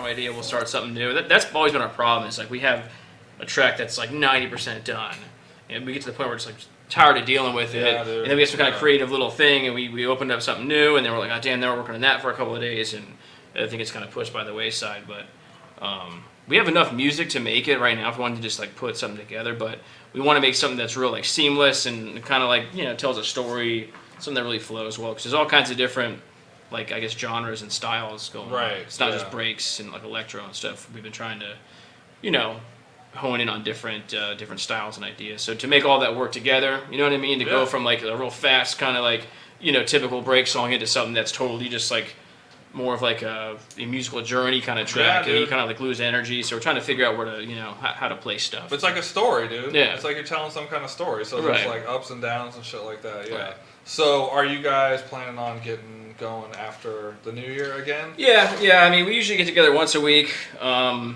idea. We'll start something new. That's always been our problem. Is like we have a track that's like 90% done, and we get to the point where it's like tired of dealing with it, dude. and then we have some kind of creative little thing, and we opened up something new, and then we're like, oh damn, now we're working on that for a couple of days, and I think it's kind of pushed by the wayside. But we have enough music to make it right now if we wanted to just like put something together, but we want to make something that's real like seamless and kind of like tells a story, something that really flows well, because there's all kinds of different like I guess genres and styles going on. It's not just breaks and like electro and stuff. We've been trying to hone in on different styles and ideas. So to make all that work together, you know what I mean? To go from like a real fast kind of like, typical break song into something that's totally just like more of like a musical journey kind of track, and you kind of like lose energy. So we're trying to figure out where to, how to play stuff. It's like a story, dude. Yeah. It's like you're telling some kind of story. So there's like ups and downs and shit like that. Yeah. Right. So are you guys planning on getting going after the new year again? Yeah. I mean, we usually get together once a week. I've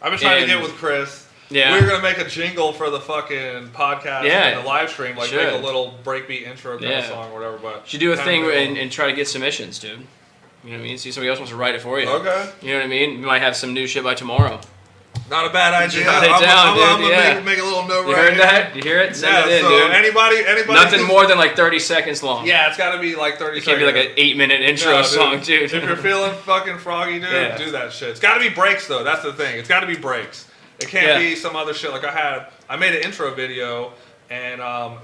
been trying to get with Chris. Yeah. We're going to make a jingle for the fucking podcast and the live stream. Like make a little breakbeat intro kind of song or whatever. But should do a thing and try to get submissions, dude. You know what I mean? See somebody else wants to write it for you. Okay. You know what I mean? We might have some new shit by tomorrow. Not a bad idea. I'm gonna make a little note you right heard that? You hear it? Send it in, so dude. Anybody Nothing more than like 30 seconds long. Yeah, it's got to be like 30 seconds. It can't be like an 8-minute intro song, dude. If you're feeling fucking froggy, dude, do that shit. It's got to be breaks, though. That's the thing. It's got to be breaks. It can't be some other shit. Like I made an intro video, and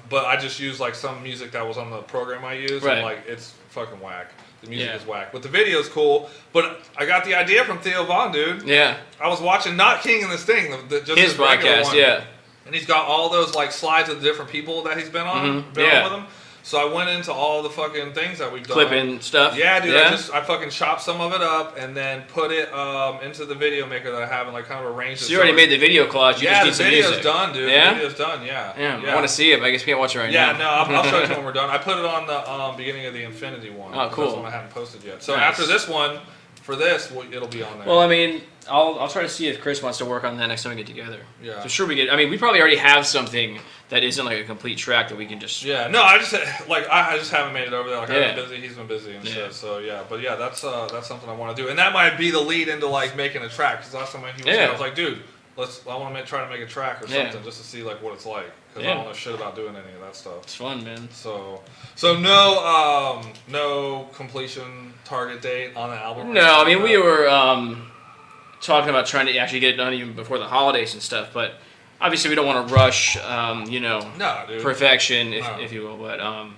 but I just used like some music that was on the program I used, and like it's fucking whack. The music is whack, but the video's cool. But I got the idea from Theo Von, dude. Yeah. I was watching not King and this thing, just his podcast, one. And he's got all those like slides of the different people that he's been on, on with him. So I went into all the fucking things that we've done. Clipping stuff? Yeah, dude. I fucking chopped some of it up and then put it into the video maker that I have and like kind of arranged it. So you already made the video collage, you just need some music. the video's done, dude. Yeah? The video's done, yeah. I want to see it, but I guess we can't watch it right now. Yeah, no, I'll show it to you when we're done. I put it on the beginning of the Infinity one. Oh, cool. That's one I haven't posted yet. So after this one, for this, it'll be on there. Well, I mean, I'll try to see if Chris wants to work on that next time we get together. Yeah. So sure we probably already have something that isn't like a complete track that we can just... Yeah, no, I just haven't made it over there. Like I've been busy, he's been busy and shit. So but yeah, that's something I want to do. And that might be the lead into like making a track. Because last time he was here, I was like, dude, I want to try to make a track or something just to see like what it's like. Because I don't know shit about doing any of that stuff. It's fun, man. So no completion target date on the album? No, I mean, we were talking about trying to actually get it done even before the holidays and stuff, but obviously we don't want to rush, perfection, if you will. But I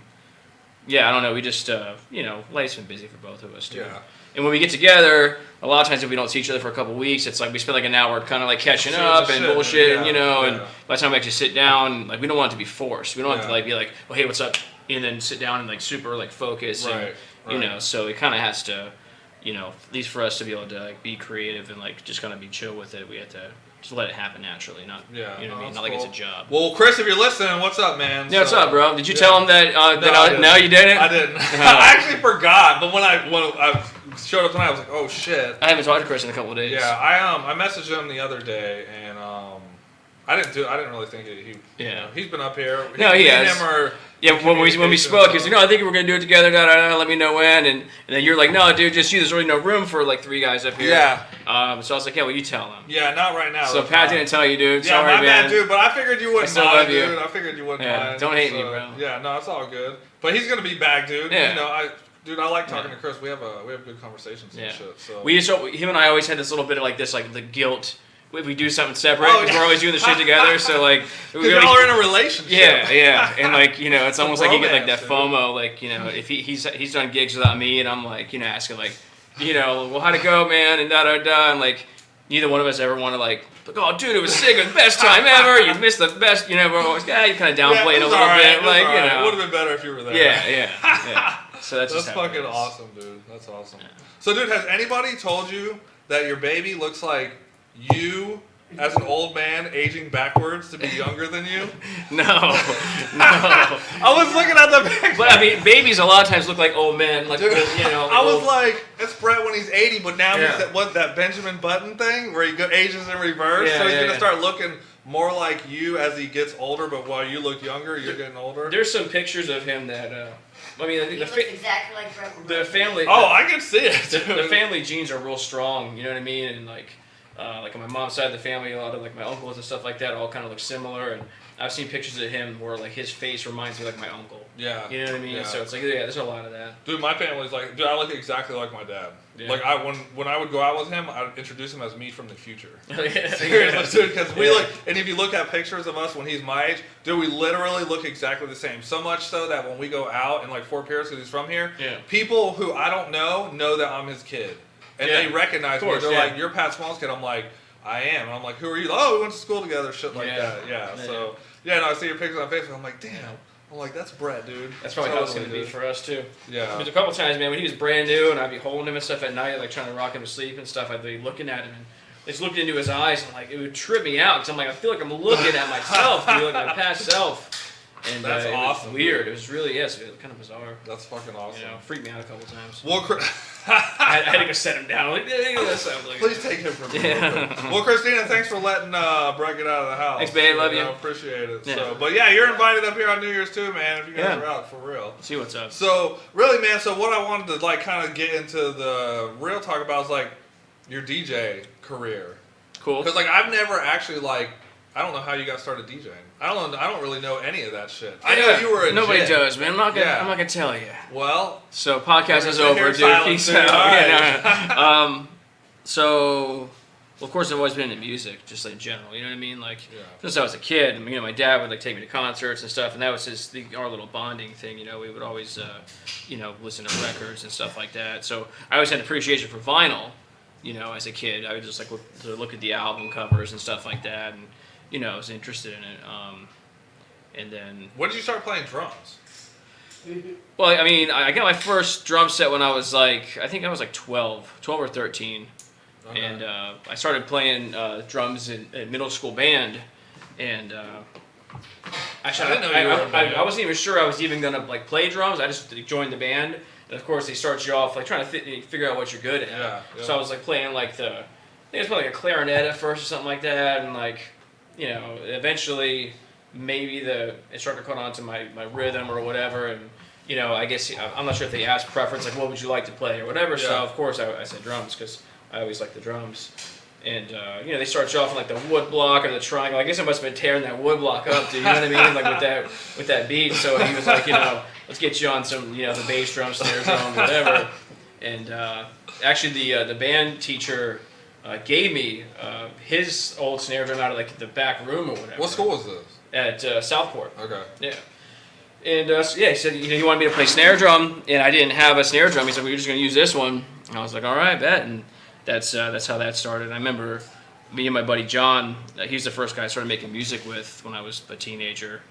don't know. We just, life's been busy for both of us, too. Yeah. And when we get together, a lot of times if we don't see each other for a couple of weeks, it's like we spend like an hour kind of like catching up and bullshit, and by the time we actually sit down, like we don't want it to be forced. We don't want it to like be like, oh hey, what's up, and then sit down and like super like focus, and so it kind of has to, at least for us to be able to like be creative and like just kind of be chill with it, we have to just let it happen naturally, not you know what I mean, not like it's a job. Well, Chris, if you're listening, what's up, man? Yeah, what's up, bro? Did you tell him that? No, you didn't. I didn't. I actually forgot, but when I showed up tonight, I was like, oh shit. I haven't talked to Chris in a couple of days. Yeah, I messaged him the other day, and I didn't really think he's been up here. He has. When we spoke, he's like, no, I think we're gonna do it together. Let me know when. And then you're like, no, dude, just you. There's really no room for like 3 guys up here. Yeah. So I was like, yeah, well, you tell him. Yeah, not right now. So Pat didn't tell you, dude. Yeah, sorry, my bad, dude. But I figured you wouldn't mind, dude. I figured you wouldn't mind. Don't hate me, bro. Yeah, no, it's all good. But he's gonna be back, dude. Yeah. I like talking to Chris. We have good conversations and shit. So him and I always had this little bit of like this, like the guilt. If we do something separate, because we're always doing the shit together, so like... Because y'all are in a relationship. Yeah, and like, it's almost like you get like that FOMO, like, if he's done gigs without me, and I'm like, asking like, well, how'd it go, man, and da-da-da, and like, neither one of us ever want to like, oh, dude, it was sick, it was the best time ever, you missed the best, we're always, you kind of downplay it a little bit, like, It would have been better if you were there. Yeah. So that's fucking awesome, dude. That's awesome. So, dude, has anybody told you that your baby looks like you as an old man aging backwards to be younger than you? No. I was looking at the picture. But I mean, babies a lot of times look like old men. Like, dude, I was like, it's Brett when he's 80, but now he's that Benjamin Button thing where he ages in reverse. So he's going to start looking more like you as he gets older, but while you look younger, you're getting older. There's some pictures of him that I mean, I think He looks exactly like Brett. the family. Oh, I can see it. The family genes are real strong. You know what I mean? And like on my mom's side of the family, a lot of like my uncles and stuff like that all kind of look similar. And I've seen pictures of him where like his face reminds me like my uncle. Yeah. You know what I mean? Yeah. So it's like, yeah, there's a lot of that. Dude, my family's like, dude, I look exactly like my dad. Yeah. Like when I would go out with him, I'd introduce him as me from the future. Yeah. Seriously, dude, because we look, and if you look at pictures of us when he's my age, dude, we literally look exactly the same. So much so that when we go out in like Fort Pierce, because he's from here, people who I don't know that I'm his kid, and they recognize me. They're like, "You're Pat Small's kid." I'm like, "I am." And I'm like, "Who are you?" "Oh, we went to school together." Shit like that. Yeah. So no, I see your pictures on Facebook. I'm like, "Damn." I'm like, "That's Brett, dude." That's probably how it's going to be for us too. Yeah. There's a couple times, man, when he was brand new and I'd be holding him and stuff at night, like trying to rock him to sleep and stuff, I'd be looking at him and just looking into his eyes and like it would trip me out because I'm like, I feel like I'm looking at myself, dude, like my past self. And that's awesome. It was weird. It was really, it was kind of bizarre. That's fucking awesome. You know, freaked me out a couple times. Well, I had to go set him down. Like, please take him from me. Yeah. Well, Christina, thanks for letting Brett get out of the house. Thanks, babe. Love you. I appreciate it. Yeah. So, but yeah, you're invited up here on New Year's too, man. If you guys are out, for real. See what's up. So, really, man. So, what I wanted to like kind of get into the real talk about is like your DJ career. Cool. Because like I've never actually like. I don't know how you got started DJing. I don't really know any of that shit. I know you were a Nobody jit. does, man. I'm not gonna tell you. Well, so podcast is over, dude. Peace out. Right. So, well, of course, I've always been into music, just like in general. You know what I mean? Like since I was a kid, you know, my dad would like take me to concerts and stuff, and that was our little bonding thing. You know, we would always, you know, listen to records and stuff like that. So I always had an appreciation for vinyl. You know, as a kid, I would just like look at the album covers and stuff like that, and you know, I was interested in it. And then... When did you start playing drums? Well, I mean, I got my first drum set when I was like, I think I was like 12 or 13. Okay. And I started playing drums in middle school band. And actually, I wasn't even sure I was even going to like play drums. I just joined the band. And of course, they start you off like trying to figure out what you're good at. Yeah. So I was like playing like I think it was probably like a clarinet at first or something like that. And like... You know, eventually, maybe the instructor caught on to my rhythm or whatever, and you know, I guess I'm not sure if they asked preference, like what would you like to play or whatever. Yeah. So of course I said drums because I always liked the drums, and you know, they start you off in like the wood block or the triangle. I guess I must have been tearing that wood block up, dude. You know what I mean? Like with that beat. So he was like, you know, let's get you on some, you know, the bass drum, snare drum, whatever. And actually, the band teacher. Gave me his old snare drum out of like the back room or whatever. What school was this? At Southport. Okay. Yeah. And he said, you know, he wanted me to play snare drum, and I didn't have a snare drum. He said, well, you're just going to use this one. And I was like, all right, bet. And that's how that started. And I remember me and my buddy John. He's the first guy I started making music with when I was a teenager,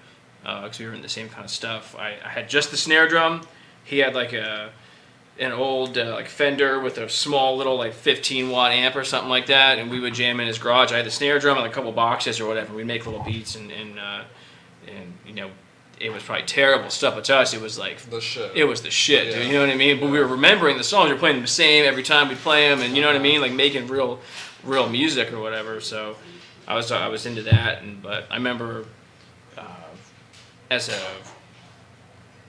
because we were in the same kind of stuff. I had just the snare drum. He had like an old like Fender with a small little like 15-watt amp or something like that, and we would jam in his garage. I had the snare drum and a couple boxes or whatever. We'd make little beats, and you know, it was probably terrible stuff, but to us it was like the shit. It was the shit, dude. You know what I mean? But we were remembering the songs. We were playing them the same every time we play them, and you know what I mean? Like making real music or whatever. So I was into that, but I remember as a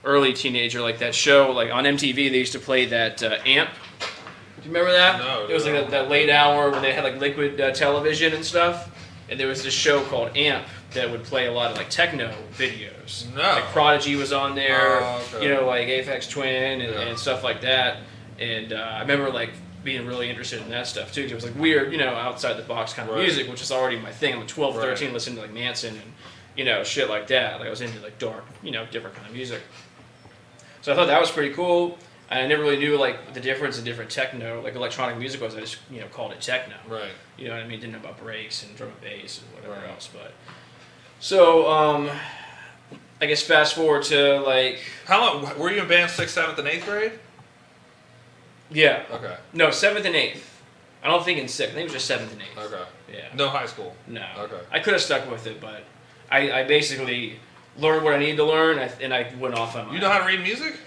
early teenager, like that show, like on MTV, they used to play that Amp. Do you remember that? No. It was like that late hour when they had like liquid television and stuff, and there was this show called Amp that would play a lot of like techno videos. No. Like Prodigy was on there, okay. You know, like Aphex Twin and stuff like that. And I remember like being really interested in that stuff too, because it was like weird, you know, outside the box kind of music, which is already my thing. I'm 12, 13, listening to like Manson and you know, shit like that. Like I was into like dark, you know, different kind of music. So I thought that was pretty cool. And I never really knew like the difference in different techno, like electronic music was. I just, you know, called it techno. Right. You know what I mean? Didn't know about breaks and drum and bass and whatever else. But so I guess fast forward to like. How long were you in band? 6th, 7th, and 8th grade? Yeah. Okay. No, 7th and 8th. I don't think in 6th. I think it was just 7th and 8th. Okay. Yeah. No high school. No. Okay. I could have stuck with it, but I basically learned what I needed to learn, and I went off on my. You know how to read music?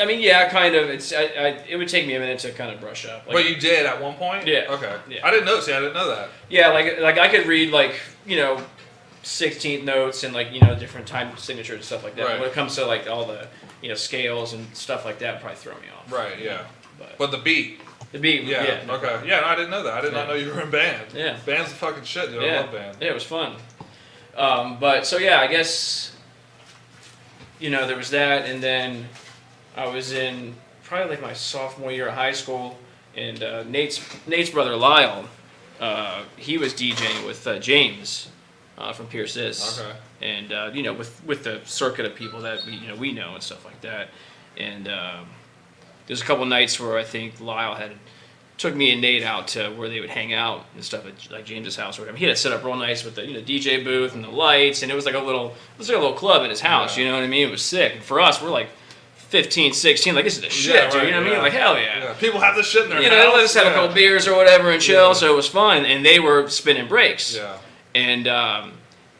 I mean, yeah, kind of. It would take me a minute to kind of brush up. But you did at one point? Yeah. Okay. Yeah. I didn't know. See, I didn't know that. Yeah, like I could read like, you know, 16th notes and like different time signatures and stuff like that. Right. When it comes to like all the scales and stuff like that, probably throw me off. Right. Yeah. But But the beat. the beat, Yeah. no Okay. problem. Yeah. No, I didn't know that. I did not know you were in band. Yeah. Band's the fucking shit, dude. I love band. Yeah, it was fun. But so yeah, I guess there was that, and then I was in probably like my sophomore year of high school, and Nate's brother Lyle, he was DJing with James from Pierce This. Okay. And with the circuit of people that we know and stuff like that, and there's a couple nights where I think Lyle took me and Nate out to where they would hang out and stuff at like James's house or whatever. He had it set up real nice with the DJ booth and the lights, and it was like a little club at his house. Yeah. You know what I mean? It was sick. And for us, we're like 15, 16, like this is the shit, Yeah, dude. right, You know what I yeah. mean? Like hell yeah. Yeah. People have this shit in their house. They let us have a Yeah. couple beers or whatever and chill, Yeah. so it was fun. And they were spinning breaks. Yeah. And I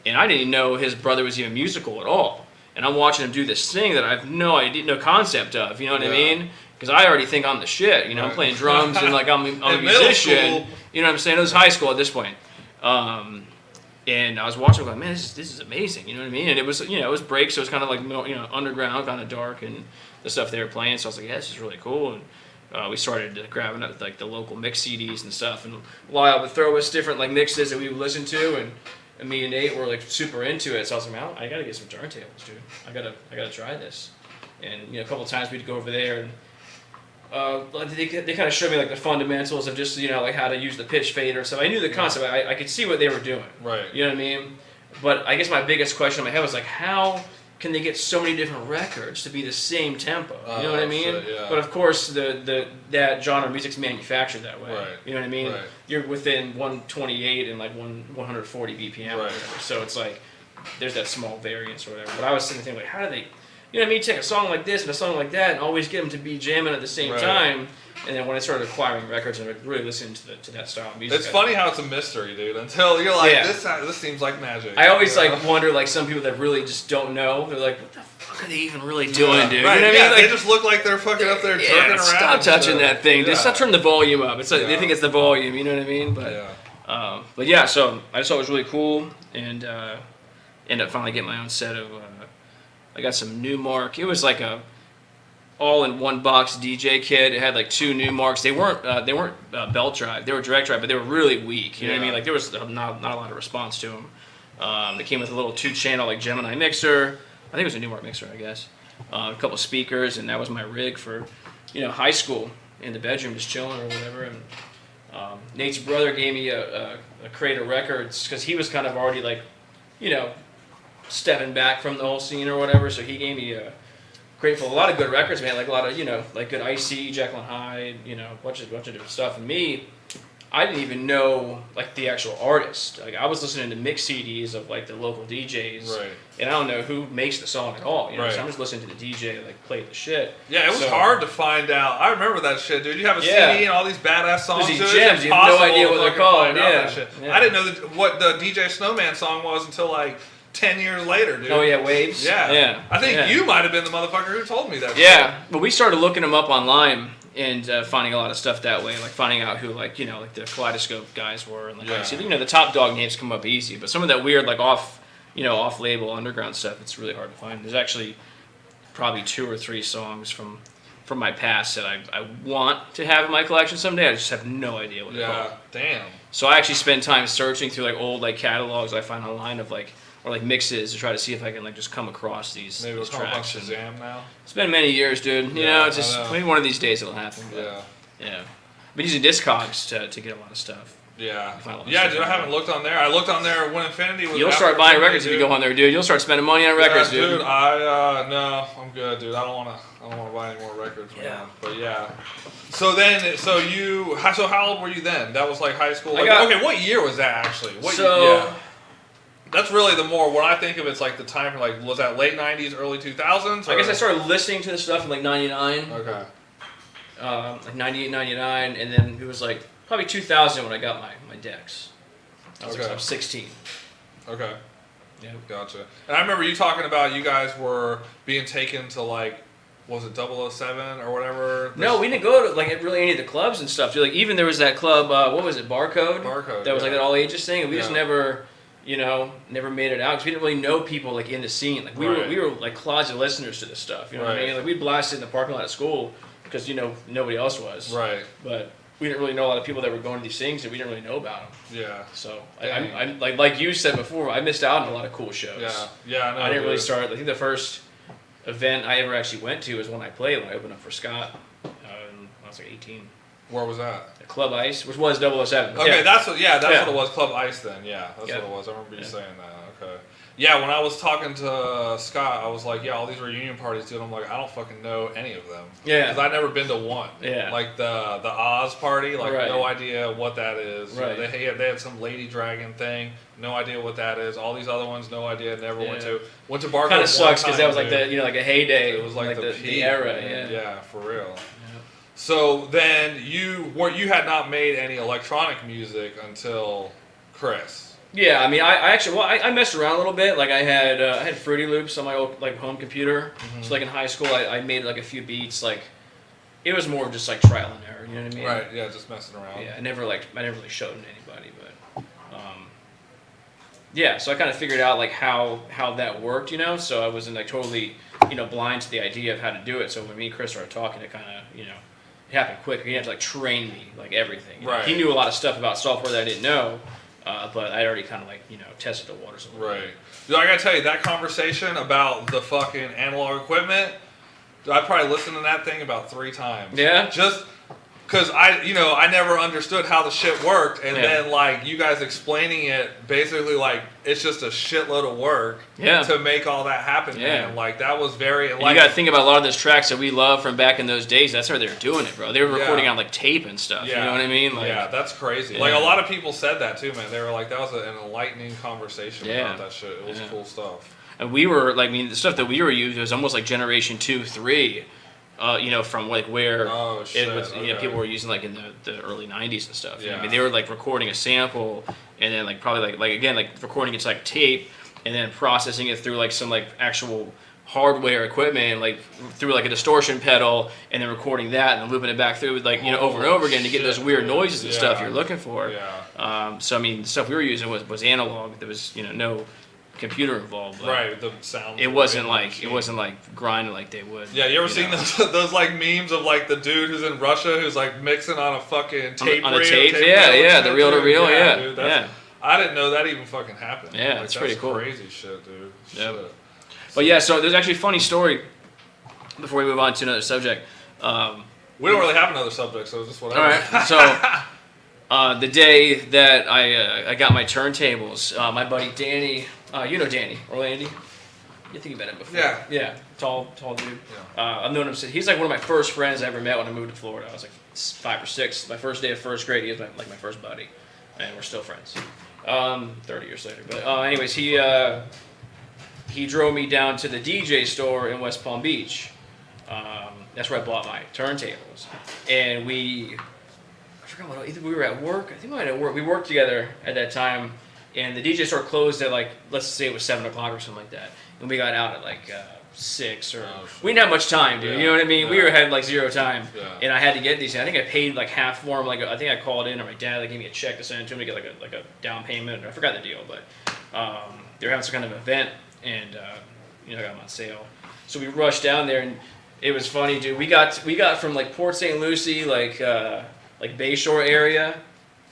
didn't even know his brother was even musical at all. And I'm watching him do this thing that I have no idea, no concept of. You know what I Yeah. mean? Because I already think I'm the shit. I'm Right. playing drums and like I'm a In middle musician. school. You know what I'm saying? It was high school at this point. And I was watching, going, man, this is amazing. You know what I mean? And it was, it was breaks, so it was kind of like, underground, kind of dark, and the stuff they were playing. So I was like, yeah, this is really cool. And we started grabbing up like the local mix CDs and stuff. And Lyle would throw us different like mixes that we would listen to, and me and Nate were like super into it. So I was like, man, I gotta get some turntables, dude. I gotta try this. And a couple times we'd go over there and. They kind of showed me like the fundamentals of just like how to use the pitch fader and stuff. I knew the concept. I could see what they were doing. Right. You know what I mean? But I guess my biggest question in my head was like, how can they get so many different records to be the same tempo? You know what I mean? Shit, yeah. But of course, that genre of music's manufactured that way. Right. You know what I mean? Right. You're within 128 and like 140 BPM or Right. whatever. So it's like there's that small variance or whatever. But I was sitting there thinking, like, how do they? You know what I mean? Take a song like this and a song like that and always get them to be jamming at the same Right. time. And then when I started acquiring records and really listening to that style of music. It's funny how it's a mystery, dude. Until you're like, Yeah. this seems like magic. I always wonder, like, some people that really just don't know. They're like, what the fuck are they even really doing, dude? Right. You know what Yeah, I mean? they Like, just look like they're fucking up there jerking around. stop touching that thing. Yeah. Just stop turning the volume up. It's like they Yeah. think it's the volume. You know what I mean? But Yeah. So I just thought it was really cool, and ended up finally getting my own set of. I got some Newmark. It was like a all-in-one box DJ kit. It had like two Newmarks. They weren't belt drive. They were direct drive, but they were really weak. You know what I mean? Like there was not a lot of response to them. They came with a little 2-channel like Gemini mixer. I think it was a Newmark mixer, I guess. A couple speakers, and that was my rig for high school in the bedroom, just chilling or whatever. And Nate's brother gave me a crate of records because he was kind of already like, stepping back from the whole scene or whatever. So he gave me a crate full of a lot of good records, man. Like a lot of like good Icy, Jekyll and Hyde, bunch of different stuff. And me, I didn't even know like the actual artist. Like I was listening to mix CDs of like the local DJs, Right. and I don't know who makes the song at all. Right. So I'm just listening to the DJ that like played the shit. Yeah, it was hard to find out. I remember that shit, dude. You have a Yeah. CD and all these badass songs. These Dude, it's gems, you have no impossible idea to what they're fucking called, find out yeah. that shit. Yeah. I didn't know what the DJ Snowman song was until like 10 years later, dude. Oh yeah, Waves. Yeah. I think Yeah. you might have been the motherfucker who told me that. Yeah, but we started looking them up online and finding a lot of stuff that way, like finding out who like the Kaleidoscope guys were, and like Yeah. obviously, the top dog names come up easy, but some of that weird like off label underground stuff, it's really hard to find. There's actually probably 2 or 3 songs from my past that I want to have in my collection someday. I just have no idea what they're Yeah. called. Damn. So I actually spend time searching through like old like catalogs I find online of like or like mixes to try to see if I can like just come across these, Maybe we'll these come up on tracks. Shazam now. It's been many years, dude. Yeah, It's just I know. maybe one of these days it'll happen. But, Yeah. yeah. But using Discogs to get a lot of stuff. Yeah. Find a lot of Yeah, stuff dude, I on haven't looked on there. I looked on there when Infinity was You'll after start buying Infinity, records if you dude. go on there, dude. You'll start spending money on records, Yeah, dude. I no, I'm good, dude. I don't wanna buy any more records, man. Yeah. But yeah. So how old were you then? That was like high school. Like, got- okay, what year was that actually? So- That's really the more when I think of it's like the time for like was that late '90s, early 2000s? I guess I started listening to the stuff in like 99, Okay. like 98, 99, and then it was like probably 2000 when I got my decks. I was, Okay. I was 16. Okay. Yeah. Gotcha. And I remember you talking about you guys were being taken to like, was it 007 or whatever? No, we didn't go to like really any of the clubs and stuff. Dude. Like even there was that club, what was it, Barcode? Barcode, That was like yeah. that all ages thing, and we just Yeah. never. you know, never made it out because we didn't really know people like in the scene. Like we were like closet listeners to this stuff. You know what I mean? Like we blasted in the parking lot at school because you know nobody else was. Right. But we didn't really know a lot of people that were going to these things, and we didn't really know about them. Yeah. So I'm like you said before, I missed out on a lot of cool shows. Yeah. Yeah. I know. I didn't really start. I think the first event I ever actually went to was when I played when I opened up for Scott. When I was like 18. Where was that? At Club Ice, which was 007. Okay, yeah. that's what it was. Club Ice then. Yeah, that's what it was. I remember you saying that. Okay. Yeah, when I was talking to Scott, I was like, yeah, all these reunion parties, dude. I'm like, I don't fucking know any of them. Yeah. Because I've never been to one. Yeah. Like the Oz party, like no idea what that is. Right. You know, they had some lady dragon thing, no idea what that is. All these other ones, no idea. Never went to. Went to Barcode. Kind of sucks because that was dude. like the like a heyday. It was like the era. Man. Yeah. Yeah, for real. So then you had not made any electronic music until Chris. Yeah, I mean, I messed around a little bit. Like I had Fruity Loops on my old like home computer. Mm-hmm. So like in high school, I made like a few beats. Like it was more just like trial and error. You know what I mean? Right. Yeah, just messing around. Yeah, I never really showed it to anybody, but yeah. So I kind of figured out like how that worked, you know. So I wasn't like totally blind to the idea of how to do it. So when me and Chris started talking, it kind of it happened quick. He had to like train me like everything. Right. He knew a lot of stuff about software that I didn't know, but I already kind of like tested the waters a little bit. Right. Dude, I gotta tell you, that conversation about the fucking analog equipment, I probably listened to that thing about 3 times. Yeah. Just because I never understood how the shit worked, and then like you guys explaining it, basically like it's just a shitload of work to make all that happen. Yeah. Man. Like that was very. And you got to think about a lot of those tracks that we love from back in those days. That's how they were doing it, bro. They were recording on like tape and stuff. Yeah. You know what I mean? Like, yeah, that's crazy. Like a lot of people said that too, man. They were like, that was an enlightening conversation about that shit. It was cool stuff. And we were like, I mean, the stuff that we were using was almost like generation 2, 3. From like where it was, people were using like in the early 90s and stuff. Yeah. I mean, they were like recording a sample and then like probably like again like recording it to like tape and then processing it through like some like actual hardware equipment, like through like a distortion pedal, and then recording that and then looping it back through like over and over again to get those weird noises and stuff you're looking for. Yeah. So I mean, the stuff we were using was analog. There was no computer involved, but right? The sound. It wasn't like grinding like they would. Yeah, you ever seen those like memes of like the dude who's in Russia who's like mixing on a fucking tape on a tape? Yeah, the reel to reel. Yeah, dude, I didn't know that even fucking happened. Yeah, like, that's pretty cool. Crazy shit, dude. Yeah. But yeah, so there's actually a funny story. Before we move on to another subject. We don't really have another subject, so it's just whatever. All right, so the day that I got my turntables, my buddy Danny. You know Danny, Orlando. You think you met him before? Yeah. Yeah, tall dude. Yeah. I've known him since he's like one of my first friends I ever met when I moved to Florida. I was like 5 or 6. My first day of first grade, he was my first buddy, and we're still friends. 30 years later, but anyways, he drove me down to the DJ store in West Palm Beach. That's where I bought my turntables, and I forgot what. Either we were at work. I think we might have worked. We worked together at that time. And the DJ store closed at like, let's say it was 7 o'clock or something like that. And we got out at like 6 or... we didn't have much time, dude. You know what I mean? We had like 0 time. Yeah. And I had to get these. I think I paid like half for them. Like I think I called in or my dad gave me a check to send to him to get like a down payment. I forgot the deal, but they were having some kind of event and I got them on sale. So we rushed down there and it was funny, dude. We got from like Port St. Lucie, like Bayshore area,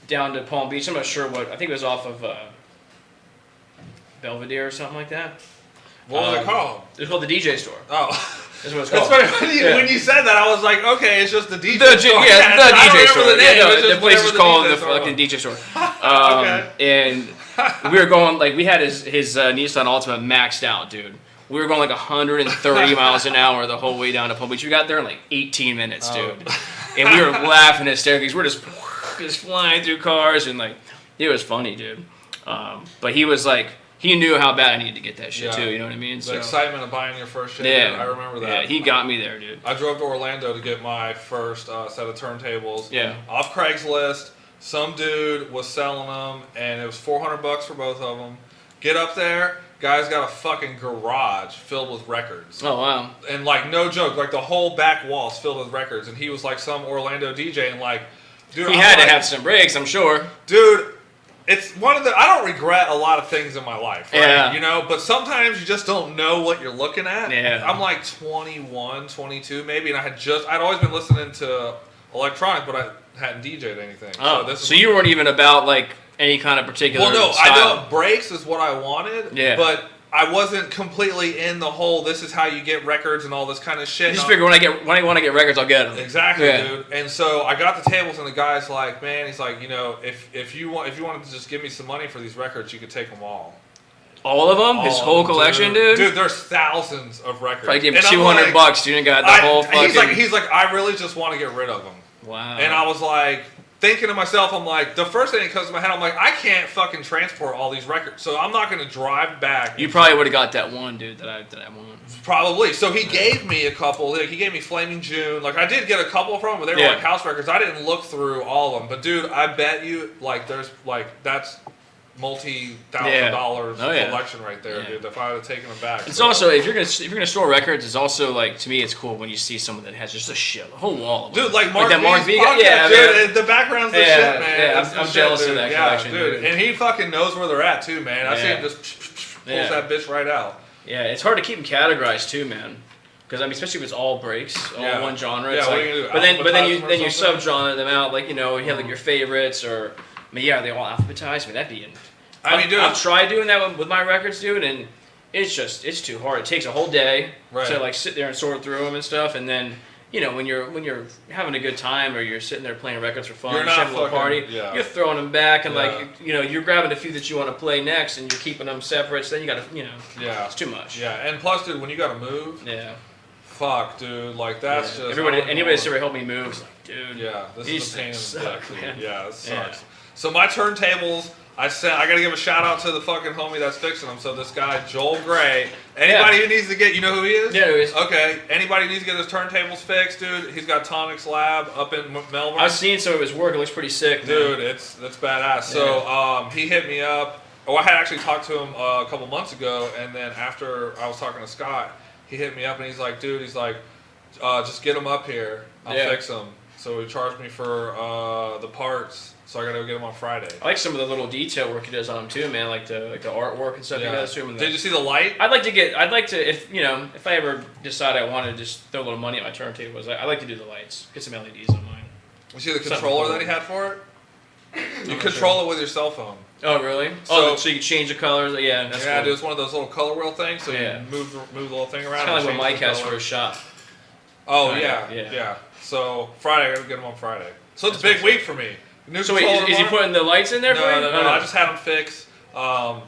down to Palm Beach. I'm not sure what. I think it was off of Belvedere or something like that. What was it called? It was called the DJ store. Oh. That's what it's called. That's funny. When you said that, I was like, okay, it's just the DJ store. Yeah, the DJ store. The name. The place is called the fucking DJ store. And we were going, like, we had his Nissan Altima maxed out, dude. We were going like 130 miles an hour the whole way down to Palm Beach. We got there in like 18 minutes, dude. And we were laughing hysterically. We're just flying through cars and like, it was funny, dude. But he was like, he knew how bad I needed to get that shit too, you know what I mean? The excitement of buying your first shit, dude, I remember that. Yeah, he got me there, dude. I drove to Orlando to get my first set of turntables. Yeah. Off Craigslist, some dude was selling them, and it was $400 for both of them. Get up there, guy's got a fucking garage filled with records. Oh, wow. And like, no joke, like the whole back wall's filled with records, and he was like some Orlando DJ, and like, dude, he had to have some breaks, I'm sure. Dude, it's one of the. I don't regret a lot of things in my life, right? Yeah. You know, but sometimes you just don't know what you're looking at. Yeah. I'm like 21, 22 maybe, and I'd always been listening to electronic, but I hadn't DJ'd anything. Oh, so you weren't even about like any kind of particular. Well, no, style. I know breaks is what I wanted. Yeah. But I wasn't completely in the whole. This is how you get records and all this kind of shit. You just figure when I want to get records, I'll get them. Exactly, dude. And so I got the tables, and the guy's like, man, he's like, you know, if you wanted to just give me some money for these records, you could take them all. All of them? His whole collection, dude? Dude, there's thousands of records. Probably give him $200, dude, and got the whole fucking. He's like, I really just want to get rid of them. Wow. And I was like, thinking to myself, I'm like, the first thing that comes to my head, I'm like, I can't fucking transport all these records, so I'm not going to drive back. You probably would have got that one, dude, that I want. Probably. So he gave me a couple. Like, he gave me Flaming June. Like, I did get a couple from him, but they were like house records. I didn't look through all of them. But, dude, I bet you, like, there's, like, that's multi-$1,000 collection right there, dude. If I would have taken them back. It's also, if you're gonna store records, it's also like, to me, it's cool when you see someone that has just a whole wall of them. Dude, like Mark V guy, dude, the background's the shit, man. Yeah, I'm jealous of that collection, dude. And he fucking knows where they're at too, man. I see him just pulls that bitch right out. Yeah, it's hard to keep them categorized too, man. Because I mean, especially if it's all breaks, all one genre. It's what like, are you gonna do? But then you something? sub-genre them out. Like, you know, you have like your favorites, or I mean, are they all alphabetized? I mean, that'd be. Dude, I've tried doing that with my records, dude, and it's too hard. It takes a whole day to like sit there and sort through them and stuff, and then you know when you're having a good time or you're sitting there playing records for fun, you're not having a little party, you're throwing them back and like you know you're grabbing a few that you want to play next and you're keeping them separate. So then you gotta it's too much. Yeah, and plus, dude, when you gotta move, fuck, dude, like that's just anybody that's ever helped me move is like, dude, this is a pain in the dick, dude. Yeah, this sucks. Yeah. So my turntables. I gotta give a shout out to the fucking homie that's fixing them. So this guy Joel Gray. Anybody who needs to get, you know who he is? Yeah, who he is. Okay. Anybody who needs to get his turntables fixed, dude? He's got Tonic's Lab up in Melbourne. I've seen some of his work. It looks pretty sick, dude. That's badass. Yeah. So he hit me up. Oh, I had actually talked to him a couple months ago, and then after I was talking to Scott, he hit me up and he's like, dude, just get him up here. I'll fix him. So he charged me for the parts. So I gotta go get them on Friday. I like some of the little detail work he does on them too, man. Like the artwork and stuff. Yeah. Did you see the light? I'd like to if I ever decide I want to just throw a little money at my turntables, I'd like to do the lights. Get some LEDs on mine. You see the controller that he had for it? You control it with your cell phone. Oh really? So you change the colors. Yeah, that's cool. Dude, it's one of those little color wheel things. So you move the little thing around. It's kind of like what Mike has for his shop. Oh yeah. So Friday, I gotta get them on Friday. So it's a big week for me. So wait, is he putting the lights in there for you? No. I just had them fixed. I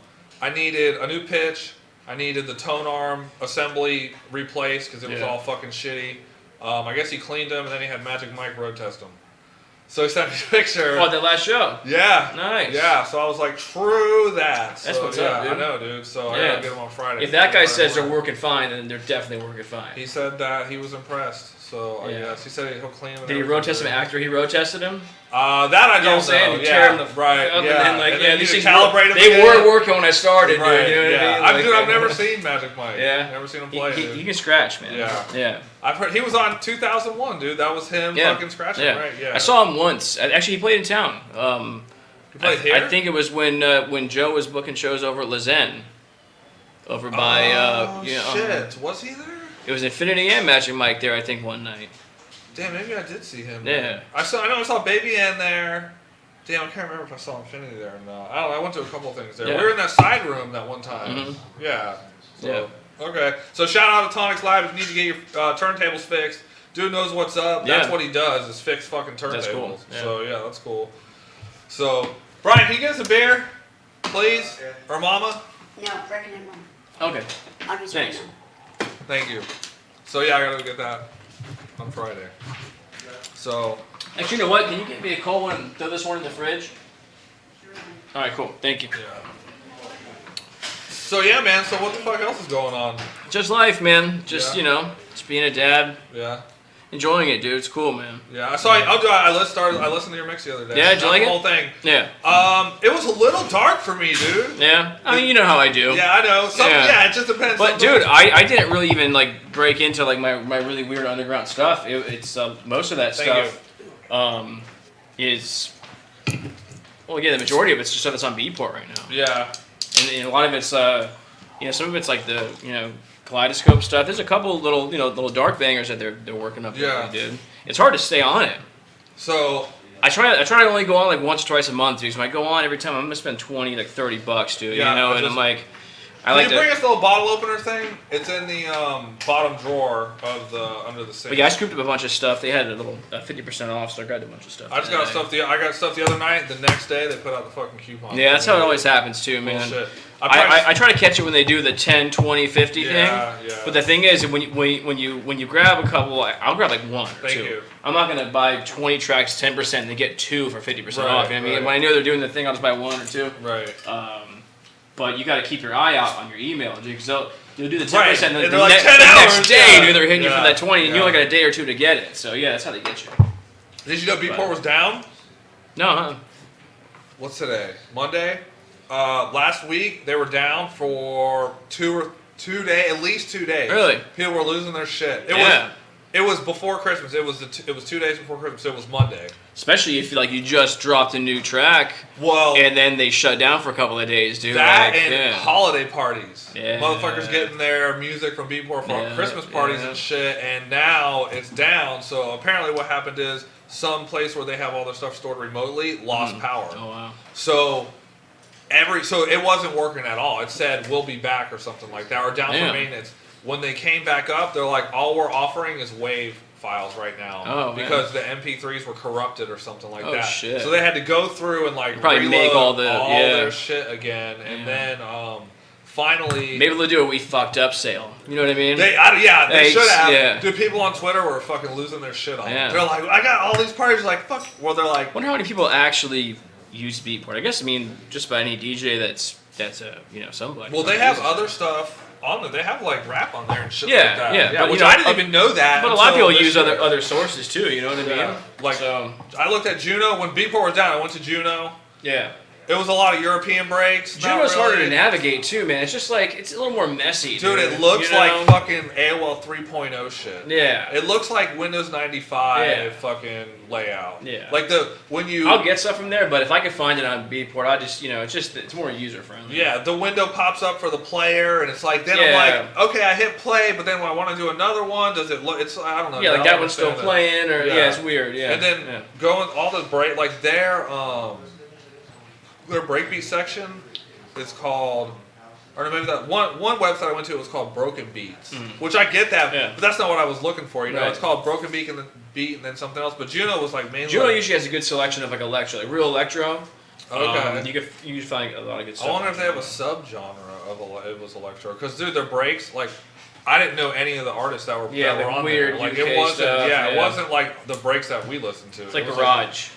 needed a new pitch. I needed the tone arm assembly replaced because it was all fucking shitty. I guess he cleaned them and then he had Magic Mike road test them. So he sent me a picture. Oh, that last show? Yeah. Nice. Yeah, so I was like, true that. That's what's up, dude. I know, dude. So I gotta get them on Friday. If that guy says they're working fine, then they're definitely working fine. He said that he was impressed. So I guess he said he'll clean them. Did he road test them after he road tested them? That I don't know. You tear them right. Up yeah. And then, like, these things calibrate them. They were working when I started, right. dude. You know what I mean? I've never seen Magic Mike. Yeah. Never seen him play. He can scratch, man. Yeah. I've heard he was on 2001, dude. That was him fucking scratching, right? Yeah. I saw him once. Actually, he played in town. He played here? I think it was when Joe was booking shows over at Lazen. Over by shit. Was he there? It was Infinity and Magic Mike there, I think, one night. Damn, maybe I did see him. Yeah. Man. I know I saw Baby Ann there. Damn, I can't remember if I saw Infinity there or not. I don't know. I went to a couple of things there. Yeah. We were in that side room that one time. Mm-hmm. Yeah. So, okay. So shout out to Tonic's Lab if you need to get your turntables fixed. Dude knows what's up. That's what he does is fix fucking turntables. That's cool. Yeah. So that's cool. So Brian, can you get us a beer, please, or Mama? No, Brecken and Mom. Okay. I'll just Thanks. Thank you. So I gotta go get that on Friday. So. Actually, you know what? Can you get me a cold one and throw this one in the fridge? All right, cool. Thank you. Yeah. So yeah, man. So what the fuck else is going on? Just life, man. Just just being a dad. Yeah. Enjoying it, dude. It's cool, man. Yeah, I saw. I listened to your mix the other day. Yeah, did you like it? The whole thing. Yeah. It was a little dark for me, dude. Yeah. I mean, you know how I do. Yeah, I know. Yeah, it just depends. But dude, I didn't really even like break into like my really weird underground stuff. It's most of that stuff is Well, yeah, the majority of it's just stuff that's on Beatport right now. Yeah. And a lot of it's, some of it's like the, Kaleidoscope stuff. There's a couple little, little dark bangers that they're working up. Yeah. Dude. It's hard to stay on it. So I try to only go on like once or twice a month, dude. So if I go on every time, I'm gonna spend $20, dude. Yeah, and I'm like, Can you bring us the little bottle opener thing? It's in the bottom drawer of the under the sink. But yeah, I scooped up a bunch of stuff. They had a little 50% off, so I grabbed a bunch of stuff. I got stuff the other night. The next day, they put out the fucking coupon. Yeah, that's how it always happens too, man. Bullshit. I try to catch it when they do the 10, 20, 50 thing. Yeah. But the thing is, when you grab a couple, I'll grab like one or Thank two. you. I'm not gonna buy 20 tracks 10% and they get 2 for 50% off. You know what I mean? Right. When I know they're doing the thing, I'll just buy 1 or 2. Right. But you got to keep your eye out on your email, dude, because you'll do the 10%, Right. and And the they're like 10 next hours, day, yeah. dude, they're hitting you for Yeah. that 20, and you Yeah. only got a day or two to get it. So yeah, that's how they get you. Did you know Beatport was down? No, What's today? Monday. Last week they were down for at least 2 days. Really? People were losing their shit. It was before Christmas. It was 2 days before Christmas. It was Monday. especially if you just dropped a new track, Well, and then they shut down for a couple of days, dude. that like, and yeah. holiday parties. Yeah. Motherfuckers getting their music from Beatport for Yeah, Christmas parties yeah. and shit, and now it's down. So apparently what happened is some place where they have all their stuff stored remotely lost power. Oh wow. So it wasn't working at all. It said we'll be back or something like that, or down for Damn. maintenance. When they came back up, they're like, all we're offering is WAV files right now Oh, man. because the MP3s were corrupted or something like Oh, that. shit. So they had to go through and like Probably reload make all their shit again, and Yeah. then finally. Maybe they'll do a "we fucked up" sale. You know what I mean? They Hey, should have. yeah. Dude, people on Twitter were fucking losing their shit on Yeah. it. They're like, I got all these parties. Like, fuck. Well, they're like, Wonder how many people actually use Beatport. I guess just about any DJ that's somebody. well, they have other stuff on there. They have like rap on there and shit Yeah, like that. yeah, but, which you know, I didn't even know that. But a lot of until people this use year. other sources too. You know what I mean? Yeah. Like, So, I looked at Juno when Beatport was down. I went to Juno. yeah. It was a lot of European breaks. not Juno's harder really- to navigate too, man. It's just like it's a little more messy. Dude, it you looks know? like fucking AOL 3.0 shit. Yeah. It looks like Windows 95 Yeah. fucking layout. Yeah. Like when you. I'll get stuff from there, but if I can find it on Beatport, I just it's more user friendly. Yeah, the window pops up for the player, and it's like, then Yeah. I'm like, okay, I hit play, but then when I want to do another one, does it look? It's I don't know. Yeah, I like don't that one's still understand playing, or Yeah. it's weird. Yeah. And then going all the break, like their breakbeat section is called, or maybe that one website I went to was called Broken Beats, which I get that, Yeah. but that's not what I was looking for. You know, Right. it's called Broken Beat and then something else. But Juno was like mainly. Juno like, usually has a good selection of like electro, like real electro. Okay. You can find a lot of good stuff. I wonder if they have a subgenre of it was electro, because dude, their breaks like. I didn't know any of the artists that were Yeah, that were like on weird there. Like UK it wasn't, stuff, it yeah. wasn't like the breaks that we listened to. It's like It was garage.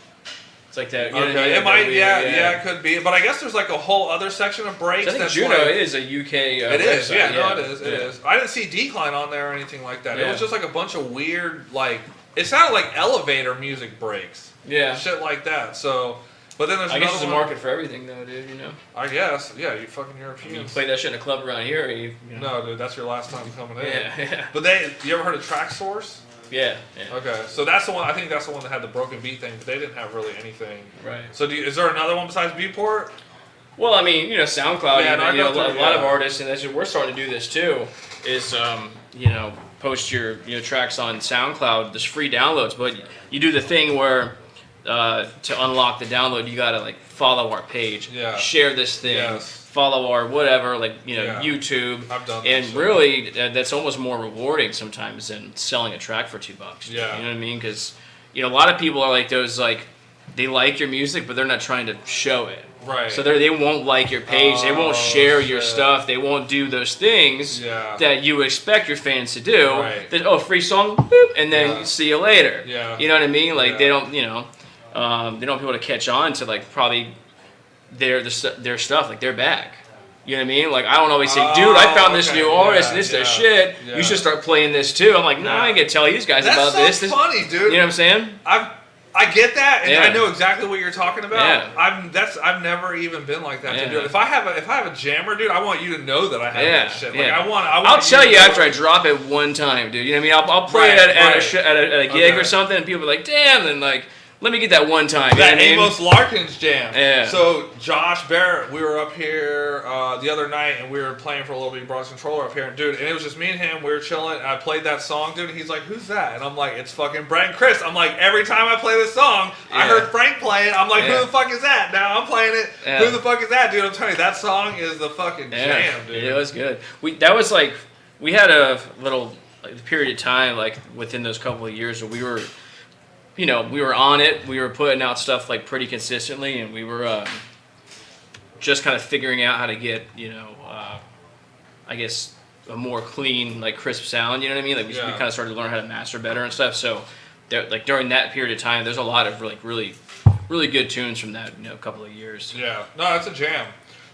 It's like that. You know what I mean? Okay, it Like might, weird, yeah, it could be. But I guess there's like a whole other section of breaks. So I think that's Juno like, is a UK. It is, website, yeah, no, it is, it yeah. is. I didn't see Decline on there or anything like that. It Yeah. was just like a bunch of weird, like it sounded like elevator music breaks, Yeah. shit like that. So, but then there's I guess another there's a one- market for everything though, dude. You know. I guess, yeah, you fucking You Europeans. play that shit in a club around here, or you know. No, dude, that's your last time coming in. Yeah. But you ever heard of Track Source? Yeah. Okay, so that's the one. I think that's the one that had the broken beat thing, but they didn't have really anything. Right. So, is there another one besides Beatport? Well, I mean, SoundCloud. Yeah, no, I a know lot of yeah. artists, and we're starting to do this too. Is post your tracks on SoundCloud. There's free downloads, but you do the thing where to unlock the download, you gotta like follow our page, Yeah. share this thing, Yes. follow our whatever, like Yeah. YouTube. I've done that And shit. really, that's almost more rewarding sometimes than selling a track for $2. Yeah. You know what I mean? Because a lot of people are like those they like your music, but they're not trying to show it. Right. So they won't like your page. They won't share your shit. stuff. They won't do those things Yeah. that you expect your fans to do. Right. That, free song, boop, and then Yeah. see you later. Yeah. You know what I mean? Like Yeah. they don't, they don't want people to catch on to like probably their stuff, like their bag. You know what I mean? Like I don't always say, dude, I found this okay. new artist Yeah, and this their yeah, shit. yeah. You should start playing this too. I'm like, nah, Yeah. I ain't gonna tell these guys That's about so this. funny, dude. You know what I'm saying? I get that, and Yeah. I know exactly what you're talking about. Yeah. I've never even been like that to Yeah. do it. If I have a jammer, dude, I want you to know that I have Yeah, that shit. yeah. Like I want I'll tell to you know after I it. drop it one time, dude. You know what I mean? I'll play Right, it at right. a gig Okay. or something, and people are like, "Damn!" And like let me get that one time. You that know what I mean? Amos Larkins jam. Yeah. So Josh Barrett, we were up here the other night, and we were playing for a little bit. He brought his controller up here, and dude, and it was just me and him. We were chilling. And I played that song, dude. And he's like, "Who's that?" And I'm like, "It's fucking Brent and Chris." I'm like, every time I play this song, I heard Frank play it. I'm like, "Who the fuck is that?" Now I'm playing it. Yeah. Who the fuck is that, dude? I'm telling you, that song is the fucking jam, dude. It was good. That was like, we had a little period of time like within those couple of years where we were. We were on it. We were putting out stuff like pretty consistently, and we were just kind of figuring out how to get, I guess a more clean, like crisp sound. You know what I mean? Like we kind of started to learn how to master better and stuff. So, like during that period of time, there's a lot of like really, really good tunes from that couple of years. Yeah, no, that's a jam.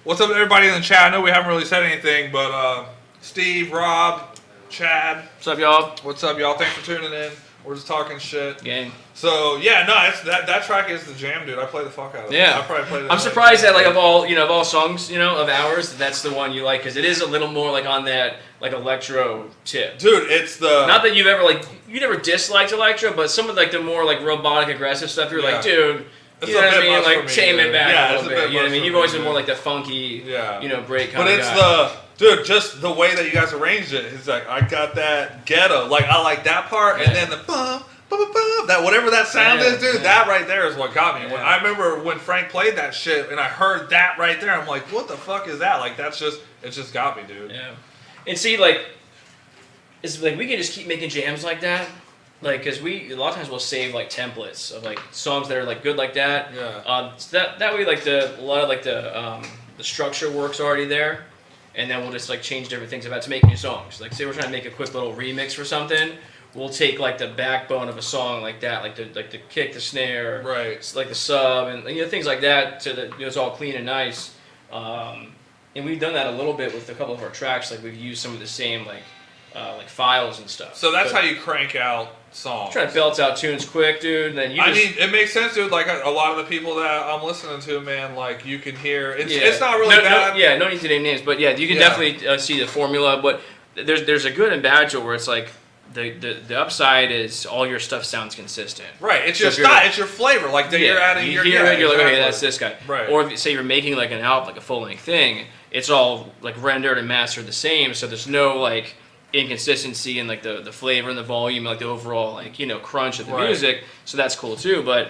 What's up, everybody in the chat? I know we haven't really said anything, but Steve, Rob, Chad, What's up, y'all? what's up, y'all? Thanks for tuning in. We're just talking shit. Gang. So yeah, no, that track is the jam, dude. I play the fuck out of it. Yeah. I probably play. I'm surprised that like of all songs of ours, that's the one you like because it is a little more like on that like electro tip. Dude, it's the not that you've ever you never disliked electro, but some of like the more like robotic aggressive stuff, you're like, dude. It's you know what I bit mean? much Like for me, tame it dude. back Yeah, a it's little a bit. bit You know what I much mean? for You've me, always been dude. more like the funky, break kind But of it's guy. dude, just the way that you guys arranged it. It's like I got that ghetto. Like I like that part, and then the bum. That whatever that sound is, dude, that right there is what got me. When I remember when Frank played that shit and I heard that right there, I'm like, what the fuck is that? Like it just got me, dude. Yeah. And see, like, it's like we can just keep making jams like that. Like, cause a lot of times we'll save like templates of like songs that are like good like that. Yeah. So that way like a lot of like the structure work's already there, and then we'll just like change different things about to make new songs. Like say we're trying to make a quick little remix for something. We'll take like the backbone of a song like that, like the kick, the snare, right, like the sub, and things like that, so that it's all clean and nice. And we've done that a little bit with a couple of our tracks. Like we've used some of the same like files and stuff. So that's how you crank out songs. Try to belt out tunes quick, dude. And then it makes sense, dude. Like a lot of the people that I'm listening to, man, like you can hear. It's not really bad. No need to name names, but yeah, you can definitely see the formula. But there's a good and bad to it where it's like. The upside is all your stuff sounds consistent. Right, it's your style, it's your flavor. Like you're adding your. You're like, okay, that's this guy. Right. Or if, say you're making like an album, like a full length thing, it's all like rendered and mastered the same, so there's no like inconsistency in like the flavor and the volume, like the overall like crunch of the music. So that's cool too. But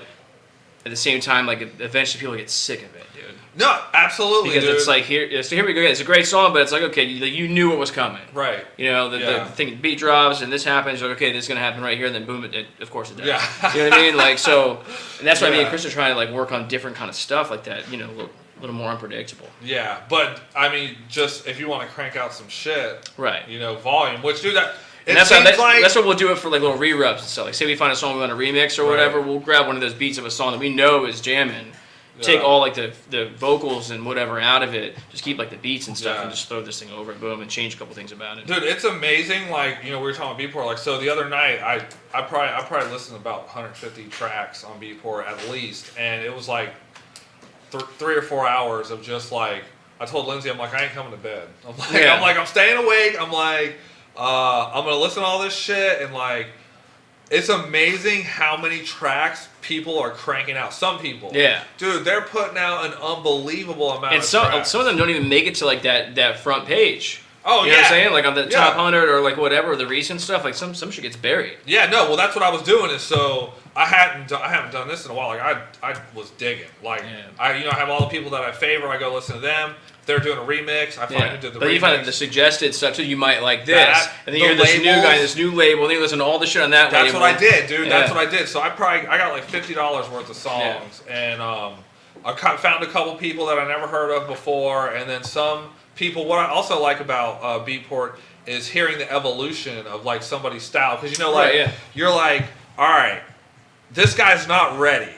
at the same time, like eventually people get sick of it, dude. No, absolutely, because dude. it's like here we go. It's a great song, but it's like okay, you knew what was coming, right? The thing beat drops and this happens. You're like, okay, this is gonna happen right here, and then boom, of course it does. Yeah, you know what I mean? Like so, and that's why me and Chris are trying to like work on different kind of stuff like that. A little more unpredictable. Yeah, but I mean, just if you want to crank out some shit, right? Volume, which do that. And that's what we'll do it for like little re-rubs and stuff. Like say we find a song we want to remix or whatever, we'll grab one of those beats of a song that we know is jamming. Take all like the vocals and whatever out of it, just keep like the beats and stuff, and just throw this thing over it, boom, and change a couple things about it. Dude, it's amazing. Like we were talking about Beatport. Like so, the other night I probably listened to about 150 tracks on Beatport at least, and it was like 3 or 4 hours of just like I told Lindsay, I'm like I ain't coming to bed. I'm staying awake. I'm like I'm gonna listen to all this shit and like. It's amazing how many tracks people are cranking out. Some people, dude, they're putting out an unbelievable amount. And some of them don't even make it to like that front page. Oh, you know what I'm saying? Like on the top 100 or like whatever, the recent stuff. Like some shit gets buried. Yeah, no. Well, that's what I was doing. Is so I haven't done this in a while. Like I was digging. Like I have all the people that I favor. I go listen to them. If they're doing a remix, I find who did the remix. But you find the suggested stuff too. You might like this, and then you hear this new guy, this new label. Then you listen to all the shit on that label. That's what I did, dude. That's what I did. So I got like $50 worth of songs, and I found a couple people that I never heard of before, and then some people. What I also like about Beatport is hearing the evolution of like somebody's style, because you're like, all right, this guy's not ready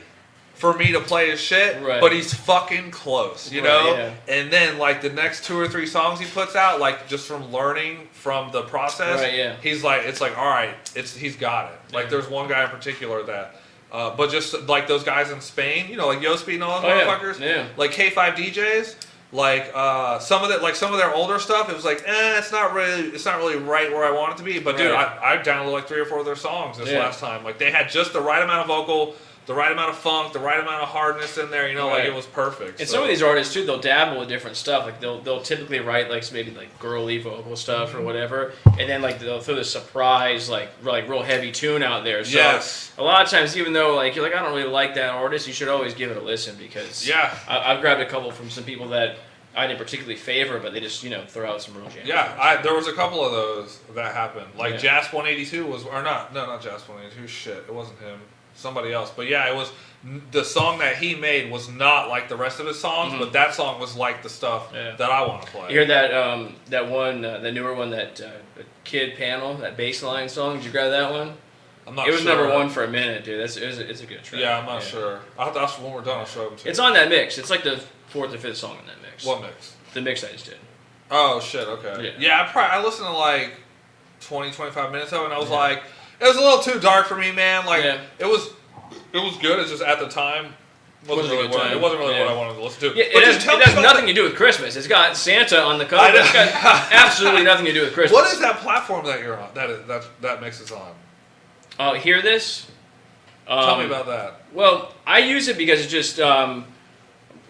for me to play his shit, but he's fucking close, you know? Yeah. And then, like, the next 2 or 3 songs he puts out, like, just from learning from the process, he's like, it's like, all right, he's got it. Like, there's one guy in particular that, but just, like, those guys in Spain, like Yospi and all those motherfuckers, like K5 DJs, like, some of their older stuff, it was like, it's not really right where I want it to be, but dude, I downloaded like 3 or 4 of their songs this last time. Like, they had just the right amount of vocal the right amount of funk, the right amount of hardness in there. You know, like it was perfect. And some of these artists too, they'll dabble with different stuff. Like they'll typically write like maybe like girly vocal stuff or whatever, and then like they'll throw this surprise like real heavy tune out there. So a lot of times, even though like you're like I don't really like that artist, you should always give it a listen because I've grabbed a couple from some people that I didn't particularly favor, but they just throw out some real jams. Yeah, there was a couple of those that happened. Like Jazz 182 was, or not Jazz 182. Shit, it wasn't him. Somebody else. But yeah, it was the song that he made was not like the rest of his songs, but that song was like the stuff that I want to play. You hear that that one, the newer one, that Kid Panel, that bass line song? Did you grab that one? I'm not sure. It was number one for a minute, dude. It's a good track. Yeah, I'm not sure. When we're done, I'll show them to you. It's on that mix. It's like the 4th or 5th song in that mix. What mix? The mix I just did. Oh, shit, okay. Yeah, I listened to like 20, 25 minutes of it, and I was like, it was a little too dark for me, man. Like, it was good. It's just at the time, it wasn't really what I wanted to listen to. Yeah, it has nothing to do with Christmas. It's got Santa on the cover. It's got absolutely nothing to do with Christmas. What is that platform that you're on? That mix is on. Hear this? Tell me about that. Well, I use it because it's just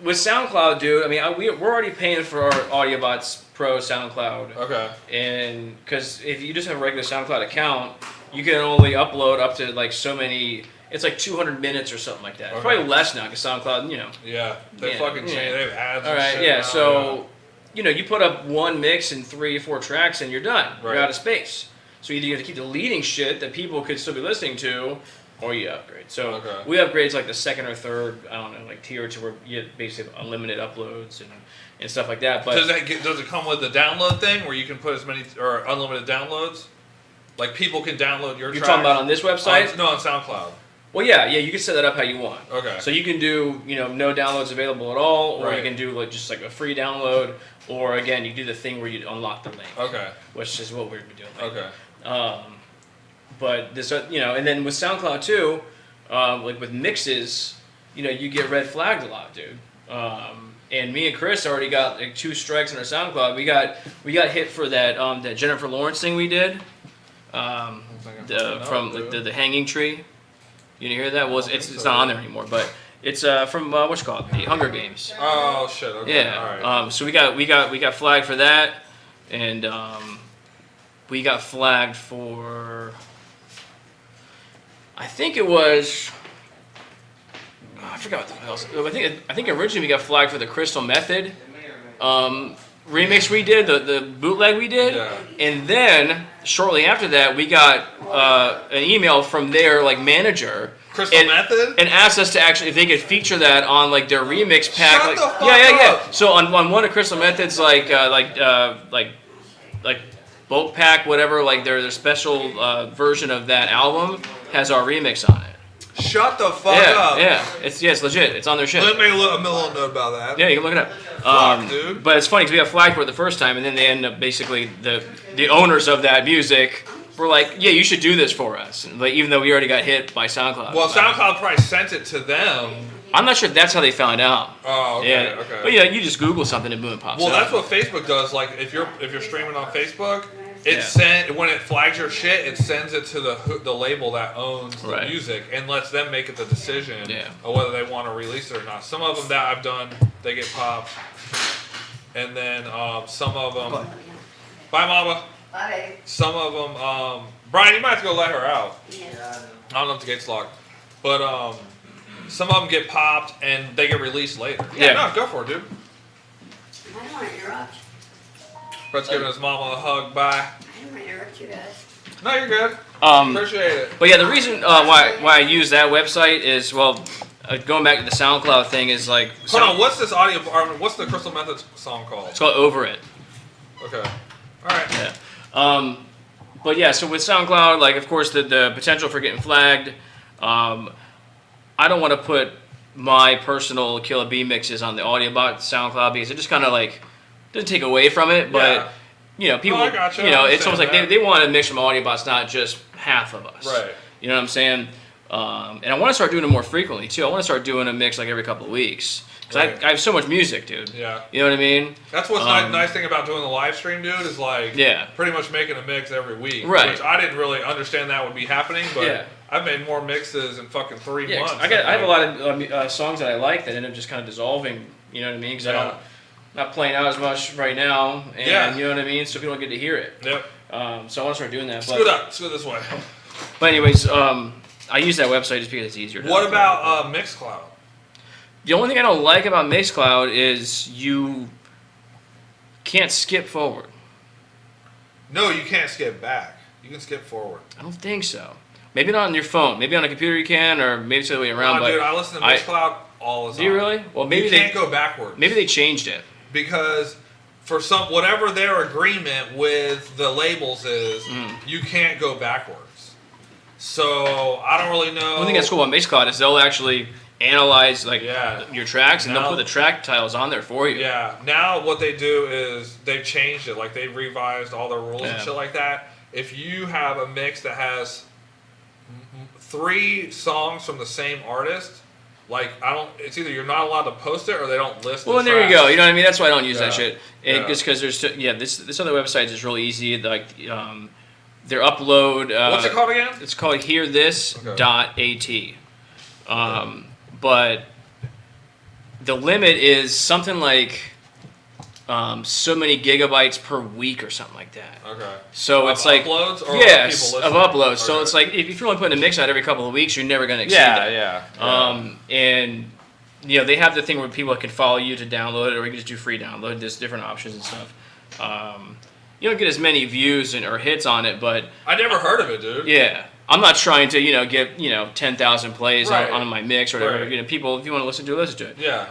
with SoundCloud, dude. I mean, we're already paying for our AudioBotz Pro SoundCloud. Okay. And because if you just have a regular SoundCloud account, you can only upload up to like so many. It's like 200 minutes or something like that. Okay. Probably less now because SoundCloud, Yeah, they fucking changed. They have ads. All right, and shit so you put up one mix and 3 or 4 tracks and you're done. Right. You're out of space. So either you have to keep deleting shit that people could still be listening to, or you upgrade. So we upgrade to like the 2nd or 3rd, I don't know, like tier to where you get basically unlimited uploads and stuff like that. But does it come with the download thing where you can put as many or unlimited downloads? Like people can download your tracks? You're talking about on this website? No, on SoundCloud. Well, yeah, you can set that up how you want. Okay. So you can do, no downloads available at all, or you can do like just like a free download, or again, you do the thing where you unlock the link. Okay. Which is what we're doing. Okay. But this, and then with SoundCloud too, like with mixes, you get red flagged a lot, dude. And me and Chris already got like 2 strikes on our SoundCloud. We got hit for that Jennifer Lawrence thing we did, from the Hanging Tree. You didn't hear that? Well, it's not on there anymore, but it's from what's it called, the Hunger Games. Oh shit! Okay. Yeah. All right. So we got flagged for that, and we got flagged for. I think it was. Oh, I forgot what the hell else. I think originally we got flagged for the Crystal Method remix we did, the bootleg we did, and then shortly after that we got an email from their like manager. Crystal Method? And asked us to actually if they could feature that on like their remix pack. Shut the fuck up. So on one of Crystal Method's like bulk pack, whatever, like their special version of that album has our remix on it. Shut the fuck up. Yeah, it's legit. It's on their shit. Let me make a little note about that. Yeah, you can look it up. Fuck, dude. But it's funny because we got flagged for it the first time, and then they end up basically the owners of that music were like, yeah, you should do this for us, and, like, even though we already got hit by SoundCloud. Well, SoundCloud probably sent it to them. I'm not sure if that's how they found out. Oh, okay, yeah. okay. But yeah, you just Google something and boom, it pops up. Well, that's what Facebook does. Like if you're streaming on Facebook, when it flags your shit, it sends it to the label that owns the music and lets them make it the decision of whether they want to release it or not. Some of them that I've done, they get popped, and then some of them. Bye, Mama. Bye. Some of them. Brian, you might have to go let her out. Yeah. I don't know if the gate's locked, but some of them get popped and they get released later. Yeah, no, go for it, dude. I don't want to interrupt. Brett's giving his mama a hug. Bye. I don't want to interrupt you guys. No, you're good. Appreciate it. But yeah, the reason why I use that website is, well, going back to the SoundCloud thing is like... Hold on, what's this audio... What's the Crystal Method song called? It's called Over It. Okay. Alright. Yeah. But yeah, so with SoundCloud, like, of course, the potential for getting flagged, I don't want to put my personal Killa B mixes on the AudioBotz SoundCloud because it just kind of like doesn't take away from it, but people, it's almost like they want to mix from AudioBotz, not just half of us. Right. You know what I'm saying? And I want to start doing it more frequently too. I want to start doing a mix like every couple of weeks because I have so much music, dude. Yeah. You know what I mean? That's what's nice thing about doing the live stream, dude, is like pretty much making a mix every week. Right. Which I didn't really understand that would be happening, but I've made more mixes in fucking 3 Yeah, 'cause months. I have a lot of songs that I like that end up just kind of dissolving. You know what I mean? Because I'm not playing out as much right now, and you know what I mean. So people don't get to hear it. Yep. So I want to start doing that. Scoot this way. But anyways, I use that website just because it's easier. What about Mixcloud? The only thing I don't like about Mixcloud is you can't skip forward. No, you can't skip back. You can skip forward. I don't think so. Maybe not on your phone. Maybe on a computer you can, or maybe it's the other way around. No, dude, I listen to Mixcloud all the time. Do you really? Well, maybe you can't go backwards. Maybe they changed it. Because for whatever their agreement with the labels is, you can't go backwards. So I don't really know. One thing that's cool about Mixcloud is they'll actually analyze your tracks, and they'll put the track titles on there for you. Yeah. Now what they do is they've changed it. Like they've revised all their rules and shit like that. If you have a mix that has 3 songs from the same artist, like it's either you're not allowed to post it or they don't list. Well, and there you go. You know what I mean? That's why I don't use that shit. Just because there's this other website is really easy. Like their upload. What's it called again? It's called hearthis.at. But the limit is something like so many gigabytes per week or something like that. Okay. So it's like uploads or yes, people of uploads. Okay. So it's like if you're only putting a mix out every couple of weeks, you're never going to exceed that. Yeah. And they have the thing where people can follow you to download it, or you can just do free download. There's different options and stuff. You don't get as many views or hits on it, but I never heard of it, dude. Yeah. I'm not trying to, get 10,000 plays on my mix or whatever. Right. People, if you want to listen to it, listen to it. Yeah.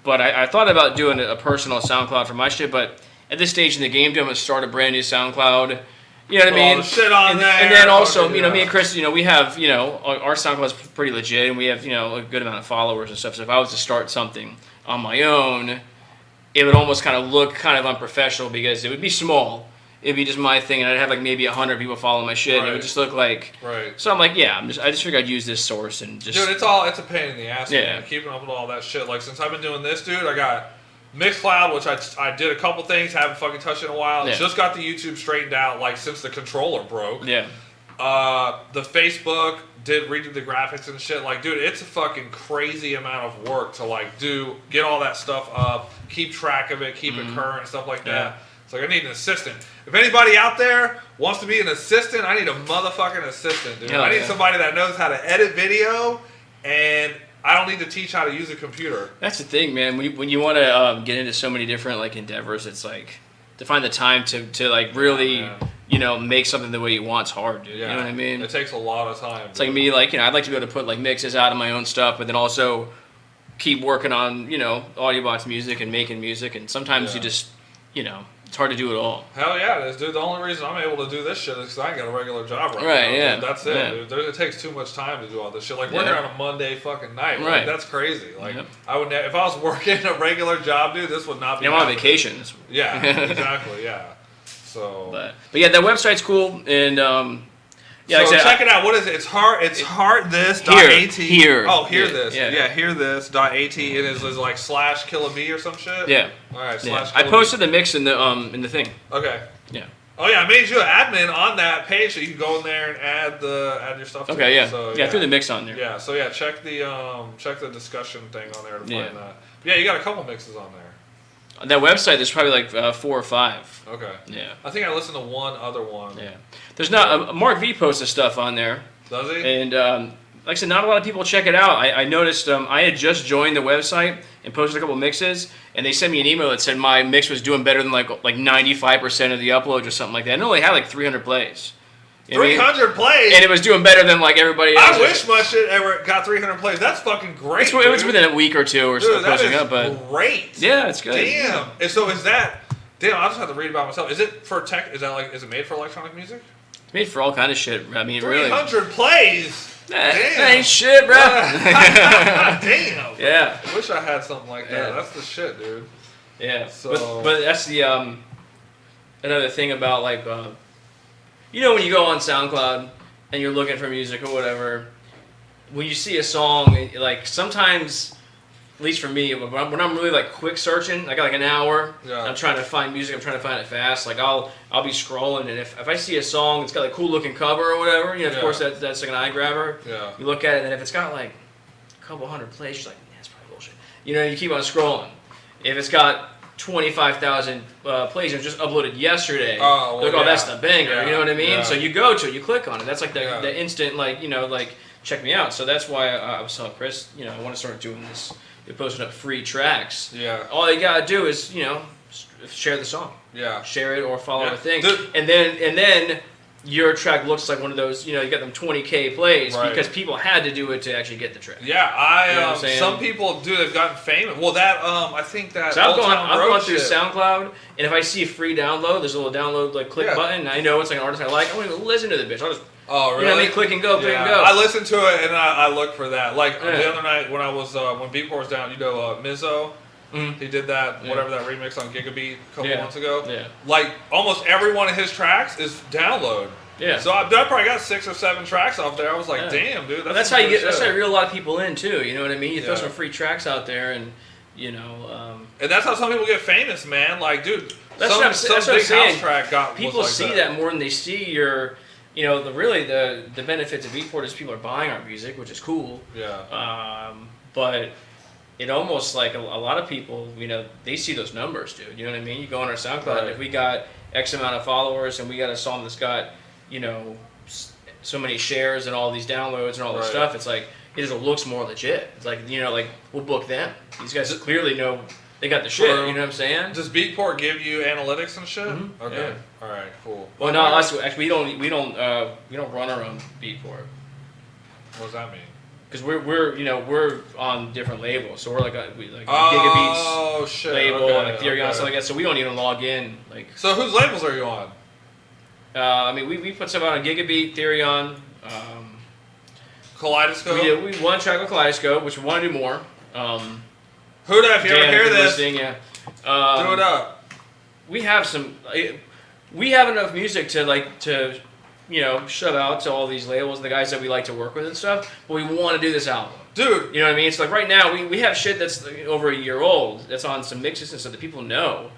But I thought about doing a personal SoundCloud for my shit, but at this stage in the game, I'm going to start a brand new SoundCloud. You know what I mean? The shit on there. And then also, me and Chris, we have, our SoundCloud's pretty legit, and we have, a good amount of followers and stuff. So if I was to start something on my own, it would almost kind of look kind of unprofessional because it would be small. It'd be just my thing, and I'd have like maybe 100 people follow my shit, and it would just look like. Right. So I'm like, I just figured I'd use this source and just. Dude, it's a pain in the ass. Man, keeping up with all that shit. Like since I've been doing this, dude, I got Mixcloud, which I did a couple things, haven't fucking touched it in a while. Yeah. Just got the YouTube straightened out, like since the controller broke. Yeah. The Facebook redo the graphics and shit. Like, dude, it's a fucking crazy amount of work to get all that stuff up, keep track of it, keep it current, and stuff like that. Yeah. It's like I need an assistant. If anybody out there wants to be an assistant, I need a motherfucking assistant, dude. I need somebody that knows how to edit video, and I don't need to teach how to use a computer. That's the thing, man. When you want to get into so many different endeavors, it's like to find the time to really make something the way you want's hard, dude. Yeah. You know what I mean? It takes a lot of time. It's like me, I'd like to be able to put mixes out of my own stuff, but then also keep working on AudioBotz music and making music, and sometimes you just it's hard to do it all. Hell yeah, it is, dude. The only reason I'm able to do this shit is because I ain't got a regular job right now. Right, yeah. Dude. That's it, dude. It takes too much time to do all this shit. Like, we're here on a Monday fucking night. Right. Like, that's crazy. Like, I would if I was working a regular job, dude, this would not be I'm on vacation. Yeah, exactly, yeah. So... But yeah, that website's cool, and... so check it out. What is it? It's hearthis.at. Here. Oh, hearthis. Yeah, hearthis.at. It is like / Killa B or some shit. Yeah. All right. / I posted the mix in the thing. Okay. Yeah. Oh yeah, I made you an admin on that page so you can go in there and add your stuff. Okay. Yeah. So, I threw the mix on there. Yeah. So check the discussion thing on there to find that. But you got a couple mixes on there. On that website, there's probably 4 or 5. Okay. Yeah. I think I listened to one other one. Yeah. There's not Mark V posts stuff on there. Does he? And like I said, not a lot of people check it out. I noticed I had just joined the website and posted a couple mixes, and they sent me an email that said my mix was doing better than like 95% of the uploads or something like that. And it only had 300 plays. 300 plays? And it was doing better than everybody else. I wish my shit ever got 300 plays. That's fucking great. It was within a week or two or so posting up, but great. Yeah, it's good. Damn. And so is that? Damn, I'll just have to read about myself. Is it for tech? Is it made for electronic music? It's made for all kind of shit. I mean, 300 plays. Damn. That ain't shit, bro. Damn. Yeah. I wish I had something like that. That's the shit, dude. Yeah. So, but that's the another thing about when you go on SoundCloud and you're looking for music or whatever, when you see a song, sometimes at least for me, when I'm really like quick searching, I got like an hour. Yeah. I'm trying to find music. I'm trying to find it fast. Like I'll be scrolling, and if I see a song that's got like, a cool looking cover or whatever, you know, of course that's like an eye grabber. Yeah. You look at it, and if it's got like a couple hundred plays, you're like, yeah, that's probably bullshit. You know, you keep on scrolling. If it's got 25,000 plays and it was just uploaded yesterday, that's the banger. Yeah. You know what I mean? Yeah. So you go to it, you click on it. That's like Yeah. the instant, like, you know, like, check me out. So that's why I was telling Chris, you know, I want to start doing this. You're posting up free tracks. Yeah. All you gotta do is, you know, share the song. Yeah. Share it or follow Yeah. a thing, and then your track looks like one of those. You know, you got them 20K plays because people had to do it to actually get the track. Yeah, You know what I'm saying? some people do. They've gotten famous. Well, that I think that. So I've Old Town Road gone through shit. SoundCloud, and if I see a free download, there's a little download like click button. And I know it's like an artist I like. I won't even listen to the bitch. I'll just Oh, really? you know what I mean? Click and go, click and go. I listened to it and I looked for that. Like the other night when I was when Beatport was down, you know, Mizzo. He did that, whatever that remix on Gigabeat a couple months ago. Yeah. Like almost every one of his tracks is download. Yeah. So I probably got 6 or 7 tracks off there. I was like, damn, dude. That's how you get. That's how you reel a lot of people in too. You know what I mean? You throw Yeah. some free tracks out there, and you know. And that's how some people get famous, man. Like, dude, That's some what I'm big saying. house track got People was like see that more than they see your. You know, the benefit to Beatport is people are buying our music, which is cool. Yeah. But it almost like a lot of people, you know, they see those numbers, dude. You know what I mean? You go on our SoundCloud, Right. if we got X amount of followers and we got a song that's got, you know, so many shares and all these downloads and all this stuff, it's like, it just looks more legit. It's like, you know, like, we'll book them. These guys clearly know they got the shit, you know what I'm saying? Does Beatport give you analytics and shit? Mhm. Okay. Yeah. All right. Cool. Well, no, actually, we don't run our own Beatport. What does that mean? Because we're on different labels, so we're like Gigabeats Oh shit. label Okay, and like Theory and stuff like okay. that. So we don't even log in. Like, So whose labels are you on? I mean, we put stuff out on Gigabeat, Theorion. Kaleidoscope. We did one track with Kaleidoscope, which we want to do more. Huda, if you ever Dan, hear if you're this, listening, yeah. do it up. We have some. We have enough music to you know, shove out to all these labels and the guys that we like to work with and stuff. But we want to do this album. Dude. You know what I mean? It's like right now we have shit that's over a year old that's on some mixes and stuff that people know.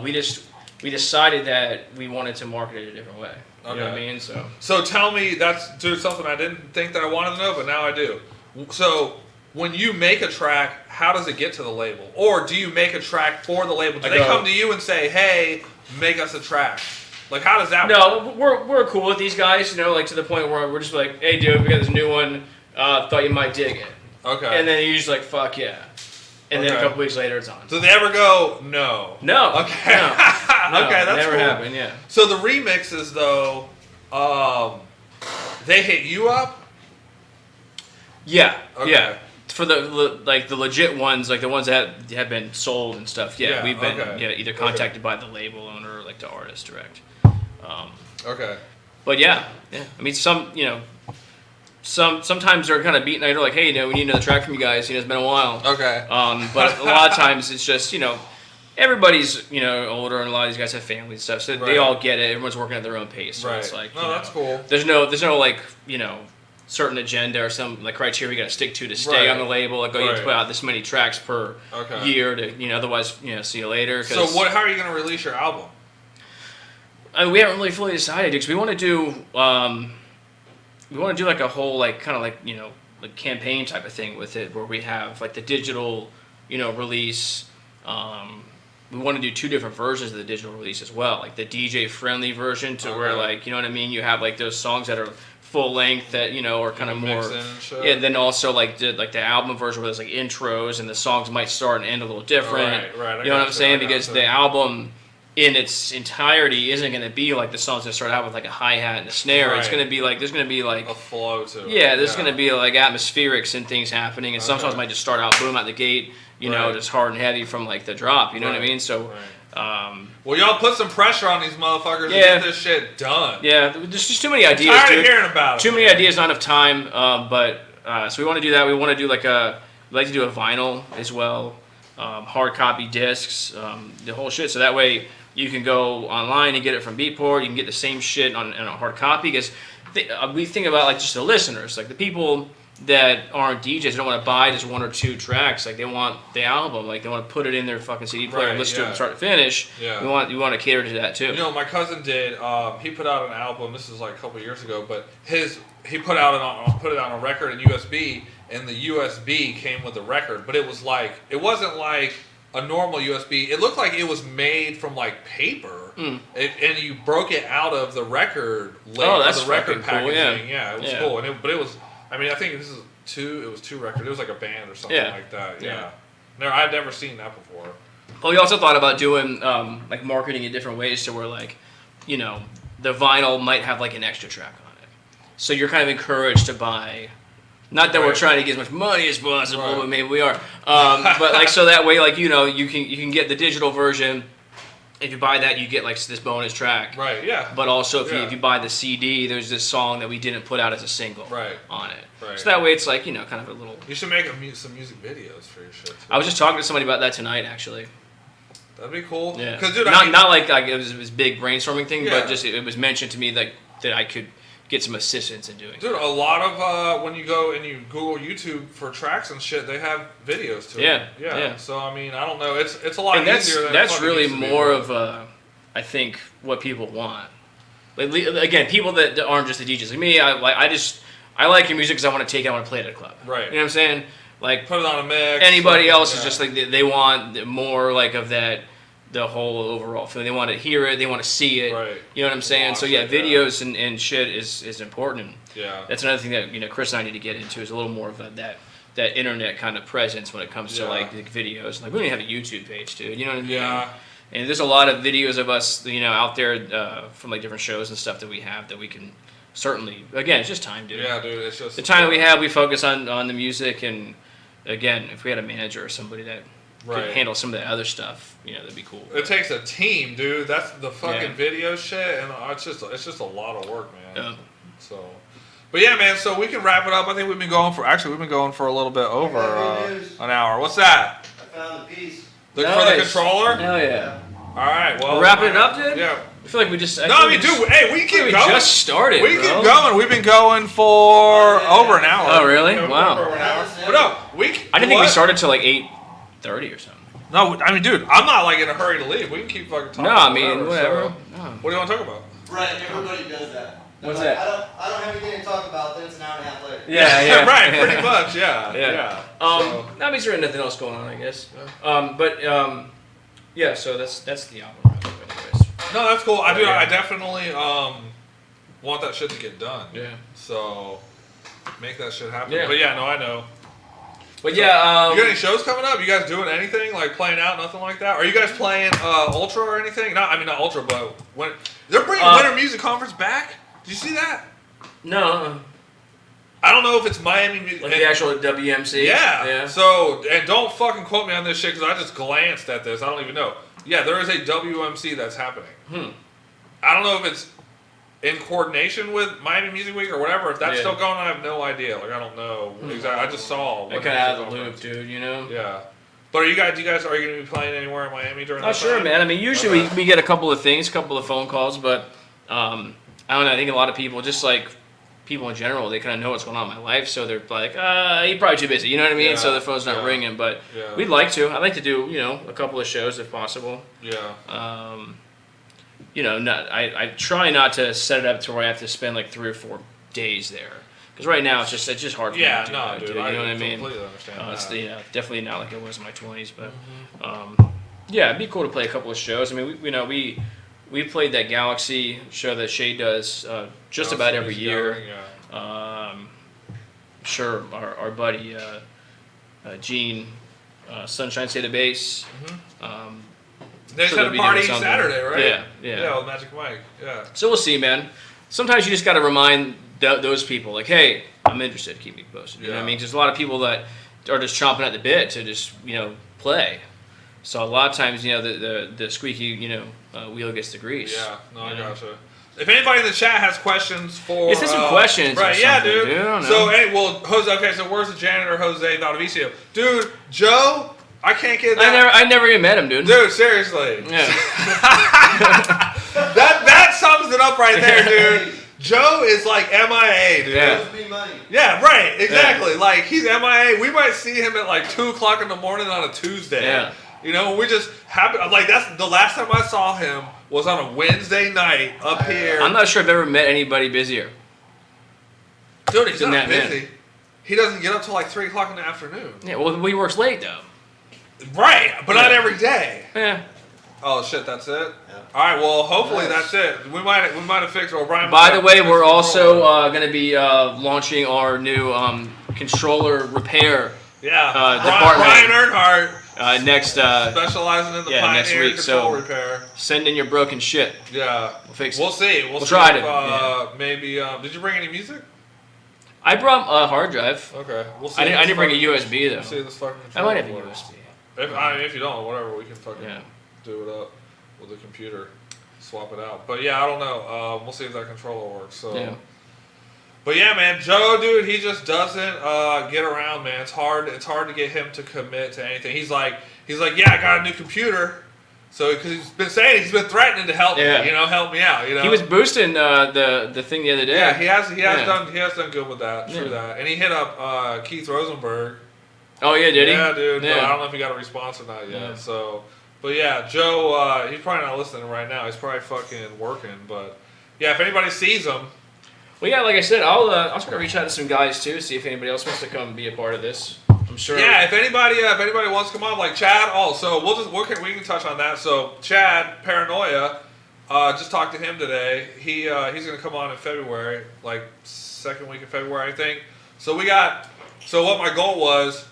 We decided that we wanted to market it a different way. You know what I mean? So tell me, that's something I didn't think that I wanted to know, but now I do. So when you make a track, how does it get to the label? Or do you make a track for the label? Do they come to you and say, hey, make us a track? Like, how does that work? No, we're cool with these guys, you know, like to the point where we're just like, hey, dude, we got this new one, thought you might dig it. Okay. And then you're just like, fuck yeah. And then a couple weeks later, it's on. Do they ever go, no? No. Okay. No, okay, that's never cool. happened, yeah. So the remixes, though, they hit you up? Yeah, Okay. yeah. For the legit ones, like the ones that have been sold and stuff, yeah, we've been either contacted by the label owner or like the artist direct. Okay. But yeah. I mean, sometimes they're kind of beating. They're like, hey, you know, we need another track from you guys. You know, it's been a while. Okay. But a lot of times it's just, you know, everybody's, you know, older and a lot of these guys have families and stuff, so they all get it. Everyone's working at their own pace. So it's like, that's cool. There's no like, you know, certain agenda or some like criteria you got to stick to stay on the label. Like, you have to put out this many tracks per year to, you know, otherwise, you know, see you later. So how are you going to release your album? I mean, we haven't really fully decided because we want to do like a whole like kind of like, you know, like campaign type of thing with it where we have like the digital, you know, release. We want to do 2 different versions of the digital release as well, like the DJ friendly version to where like, you know what I mean, you have like those songs that are full length that, you know, are kind of more then also like the album version where there's like intros and the songs might start and end a little different. Right. You know what I'm saying? Because the album in its entirety isn't going to be like the songs that start out with like a hi-hat and a snare. It's going to be like there's going to be like a flow to it. Yeah, there's going to be like atmospherics and things happening, and some songs might just start out boom out the gate, you know, just hard and heavy from like the drop. You know what I mean? So. Well, y'all put some pressure on these motherfuckers to get this shit done. Yeah, there's just too many ideas. I'm tired of hearing about it. Too many ideas, not enough time. So we want to do that. We want to do like we like to do a vinyl as well, hard copy discs, the whole shit. So that way you can go online and get it from Beatport. You can get the same shit on a hard copy because we think about like just the listeners, like the people that aren't DJs. They don't want to buy just 1 or 2 tracks. Like they want the album. Like they want to put it in their fucking CD player and listen to it from start to finish. Yeah. You want to cater to that too. You know, my cousin did. He put out an album. This is like a couple years ago, but he put it on a record in USB, and the USB came with the record. But it wasn't like a normal USB. It looked like it was made from like paper, and you broke it out of the record. That's the record fucking cool. packaging. Yeah, it was cool. And it was. I mean, I think this is it was 2 records. It was like a band or something like that. Yeah. I'd never seen that before. Well, we also thought about doing like marketing in different ways, to where like, you know, the vinyl might have like an extra track on it, so you're kind of encouraged to buy. Not that we're trying to get as much money as possible, but maybe we are. But like, so that way, like, you know, you can get the digital version. If you buy that, you get like this bonus track. Right. Yeah. But also, if you buy the CD, there's this song that we didn't put out as a single. On it. Right. So that way, it's like, you know, kind of a little. You should make some music videos for your shit too. I was just talking to somebody about that tonight, actually. That'd be cool. Yeah. Because dude, not like it was big brainstorming thing, but just it was mentioned to me that I could get some assistance in doing. Dude, a lot of when you go and you Google YouTube for tracks and shit, they have videos to it. Yeah. So I mean, I don't know. It's a lot easier than that's really more of I think what people want. Like, again, people that aren't just the DJs like me. I like your music because I want to take it. I want to play it at a club. Right. You know what I'm saying? Like, put it on a mix. Anybody else is just like they want more like of that. The whole overall feeling. They want to hear it. They want to see it. Right. You know what I'm saying? Watch so yeah, it, videos and shit is important. Yeah. That's another thing that, you know, Chris and I need to get into, is a little more of that internet kind of presence when it comes to like the videos. Like, we don't even have a YouTube page, dude. You know what I mean? Yeah. And there's a lot of videos of us, you know, out there from like different shows and stuff that we have that we can certainly. Again, it's just time, dude. Yeah, dude. It's just the time that we have. We focus on the music, and again, if we had a manager or somebody that could handle some of that other stuff, you know, that'd be cool. It takes a team, dude. That's the fucking video shit, and it's just a lot of work, man. Yeah. So, but yeah, man. So we can wrap it up. I think we've been going for a little bit over an hour. What's that? I found the piece. For the controller. Hell yeah. All right. Well, we're wrapping it up, dude. Yeah. I feel like we just. Hey, we keep going. We just started. We keep going. We've been going for over an hour. Oh, really? Wow. Over an hour. But no, I didn't think we started till like 8:30 or something. No, I mean, dude, I'm not like in a hurry to leave. We can keep fucking talking. No, I mean, whatever. So, what do you want to talk about? Right, everybody does that. What's like, that? I don't have anything to talk about. Then it's an hour and a half later. Yeah. Right, pretty much. Yeah. That means there's nothing else going on, I guess. Yeah. So that's the album. Anyways. No, that's cool. I definitely want that shit to get done. Yeah. So make that shit happen. Yeah. But yeah, no, I know. But so, yeah, you got any shows coming up? You guys doing anything like playing out? Nothing like that? Are you guys playing Ultra or anything? Not Ultra, but when they're bringing Winter Music Conference back. Did you see that? No. I don't know if it's Miami Music. Like the actual WMC. Yeah. So, and don't fucking quote me on this shit because I just glanced at this. I don't even know. Yeah, there is a WMC that's happening. I don't know if it's in coordination with Miami Music Week or whatever. If that's still going on, I have no idea. Like, I don't know exactly. I just saw. I kind of out of the loop, dude. You know. Yeah. But are you guys going to be playing anywhere in Miami during that time? Sure, man. I mean, usually we get a couple of things, a couple of phone calls, but I don't know. I think a lot of people, just like people in general, they kind of know what's going on in my life, so they're like, you're probably too busy. You know what I mean? So the phone's not ringing. But we'd like to. I'd like to do, you know, a couple of shows if possible. Yeah. You know, I try not to set it up to where I have to spend like 3 or 4 days there. Because right now it's just hard for me to do that, dude. You know what I mean? Completely understand that. It's definitely not like it was in my 20s, but yeah, it'd be cool to play a couple of shows. I mean, we played that Galaxy show that Shay does just about every year. Sure, our buddy Gene, Sunshine State of Bass. They just had a party Saturday, right? Yeah, with Magic Mike. Yeah. So we'll see, man. Sometimes you just got to remind those people, like, hey, I'm interested. Keep me posted. You know what I mean? There's a lot of people that are just chomping at the bit to just, you know, play. So a lot of times, you know, the squeaky, you know, wheel gets the grease. Yeah. No, I gotcha. If anybody in the chat has questions for... Is there some questions? Right, yeah, dude. I don't know. So, Jose, okay, so where's the janitor, Jose Valdivieso? Dude, Joe... I can't get that. I never even met him, dude. Dude, seriously. Yeah. that sums it up right there, dude. Joe is like MIA, dude. Yeah. Owes me money. Yeah, right. Exactly. Like he's MIA. We might see him at like 2:00 in the morning on a Tuesday. Yeah. You know, we just happen. Like that's the last time I saw him was on a Wednesday night up here. I'm not sure I've ever met anybody busier. Dude, he's than not that busy. He doesn't get up till like 3:00 in the afternoon. Yeah, well, he works late though. Right, but not Yeah. every day. Yeah. Oh shit, that's it. Yeah. All right, well, hopefully Nice. that's it. We might have fixed. Or Brian. By the way, we're also going to be launching our new controller repair Brian department. Earnhardt next. specializing in the yeah, next Pioneer week, control so- repair. Send in your broken shit. Yeah, We'll fix we'll it. see. We'll see try if, to, maybe. Did you bring any music? I brought a hard drive. Okay, we'll see. I if didn't this bring a fucking- USB We'll see though. if this fucking I might have a controller works. USB. If you don't, whatever, we can fucking Yeah. do it up with the computer, swap it out. But yeah, I don't know. We'll see if that controller works. So. Yeah. But yeah, man, Joe, dude, he just doesn't get around, man. It's hard to get him to commit to anything. He's like, yeah, I got a new computer. So, because he's been threatening to help Yeah. me, help me out, He was boosting the thing the other day. Yeah, he has Yeah. done good with that. True Yeah. that, and he hit up Keith Rosenberg. Oh yeah, did he? Yeah, dude. Yeah. But I don't know if he got a response or not yet. Yeah. So, but yeah, Joe, he's probably not listening right now. He's probably fucking working. But yeah, if anybody sees him, Well, yeah, like I said, I'll try to reach out to some guys too, see if anybody else wants to come be a part of this. I'm sure. yeah, if anybody wants to come on, like Chad. Oh, so we can touch on that. So Chad Paranoia, just talked to him today. He's gonna come on in February, like second week of February, I think. So what my goal was.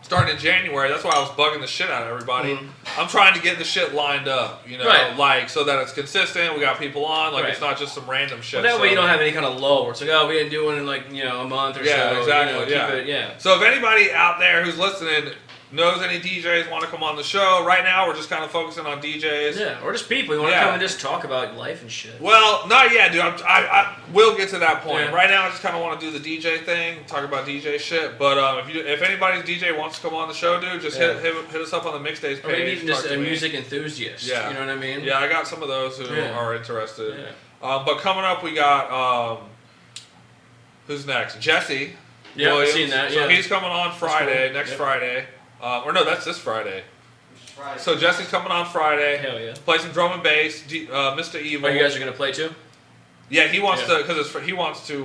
Starting in January, that's why I was bugging the shit out of everybody. Mhm. I'm trying to get the shit lined up, Right. like so that it's consistent. We got people on, like Right. it's not just some random shit. Well, that way so. you don't have any kind of lull where it's like, oh, we didn't do one in like a month or Yeah, so. exactly, Keep yeah. it, So if anybody out there who's listening knows any DJs want to come on the show, right now we're just kind of focusing on DJs. Yeah, or just people. You want to Yeah. come and just talk about life and shit. Well, not yet, dude. I will get to that point. Yeah. Right now, I just kind of want to do the DJ thing, talk about DJ shit. But if anybody's DJ wants to come on the show, dude, just Yeah. hit us up on the mixtapes Or maybe page. even just talk to a me. music enthusiast. Yeah. You know what I mean? Yeah, I got some of those who Yeah. are interested. Yeah. But coming up, we got who's next? Jesse. Yeah, I've Williams. seen that. So Yeah. he's coming on Friday, cool. next Yep. Friday. Or no, that's this Friday. Which is Friday. So Jesse's coming on Friday. Hell yeah. Play some drum and bass. Mr. Evil. Oh, you guys are gonna play too? Yeah, he wants Yeah. to because he wants to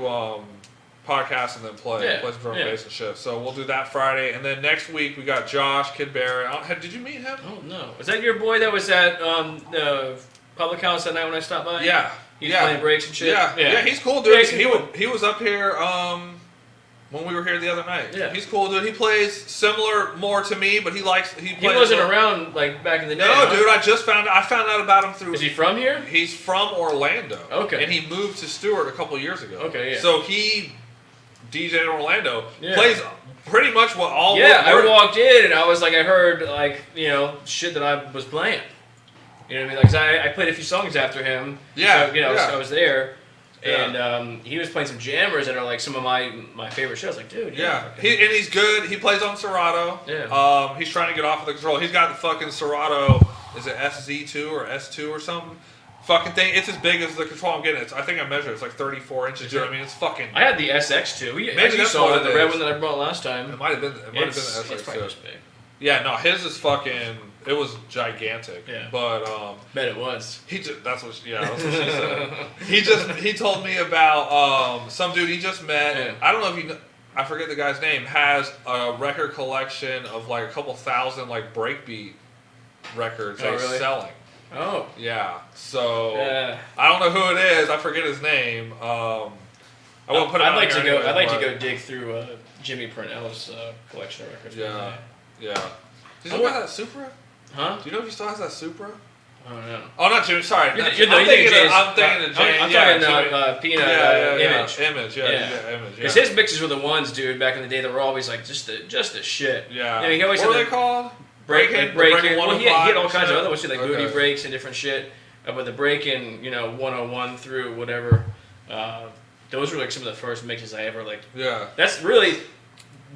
podcast and then play some drum and yeah. bass and shit. So we'll do that Friday, and then next week we got Josh Kid Barrett. Did you meet him? Oh no. Was that your boy that was at the public house that night when I stopped by? Yeah, He was playing breaks and shit. Yeah, he's cool, dude. Yeah, he's cool. He was up here when we were here the other night. Yeah. He's cool, dude. He plays similar more to me, but he plays. He wasn't around like back in the day. No, huh? dude. I found out about him through. Is he from here? He's from Orlando. Okay. And he moved to Stewart a couple years ago. Okay, yeah. So he DJed in Orlando. Yeah. Plays pretty much what all. Yeah, I we're- walked in and I was like, I heard like shit that I was playing. You know what I mean? Like 'cause I played a few songs after him. Yeah, So, yeah. so I was there. Yeah. And he was playing some jammers that are like some of my favorite shows. Like, dude, Yeah, he's good. He plays on Serato. Yeah. He's trying to get off of the control. He's got the fucking Serato. Is it SZ2 or S2 or something? Fucking thing. It's as big as the control I'm getting. I think I measured. It's like 34 inches. Is You know it? what I mean? It's fucking. I had the SX too. Maybe Maybe you that's saw what it, it the red is. one that I brought last time. It might have been. It might have been the It's probably SX2. this big. Yeah, no, his is fucking. It was gigantic. Yeah. But Bet it was. that's what she said. He told me about some dude he just met. Yeah. I don't know if I forget the guy's name. Has a record collection of like a couple thousand like breakbeat records Oh, that he's really? selling. Oh. Yeah. So Yeah. I don't know who it is. I forget his name. I won't put it. I'd on like here to go. anyway, I'd like but- to go dig through Jimmy Purnell's collection of records. Yeah. Yeah. Does he I still want- have that Supra? Huh? Do you know if he still has that Supra? I don't know. Oh, not Jimmy. Sorry. You're not the- Jimmy. you're I'm thinking thinking James- of James. I'm Yeah, talking Jimmy. Peanut Yeah. Image. Yeah, Yeah. Image. Because Yeah. his mixes were the ones, dude, back in the day that were always like just the shit. Yeah. You know, he always What had are the they called? breaking. Breaking Well, he had all 105 kinds of and other ones too, like shit? booty Okay. breaks and different shit. But the breaking, 101 through whatever. Those were like some of the first mixes I ever like. Yeah. That's really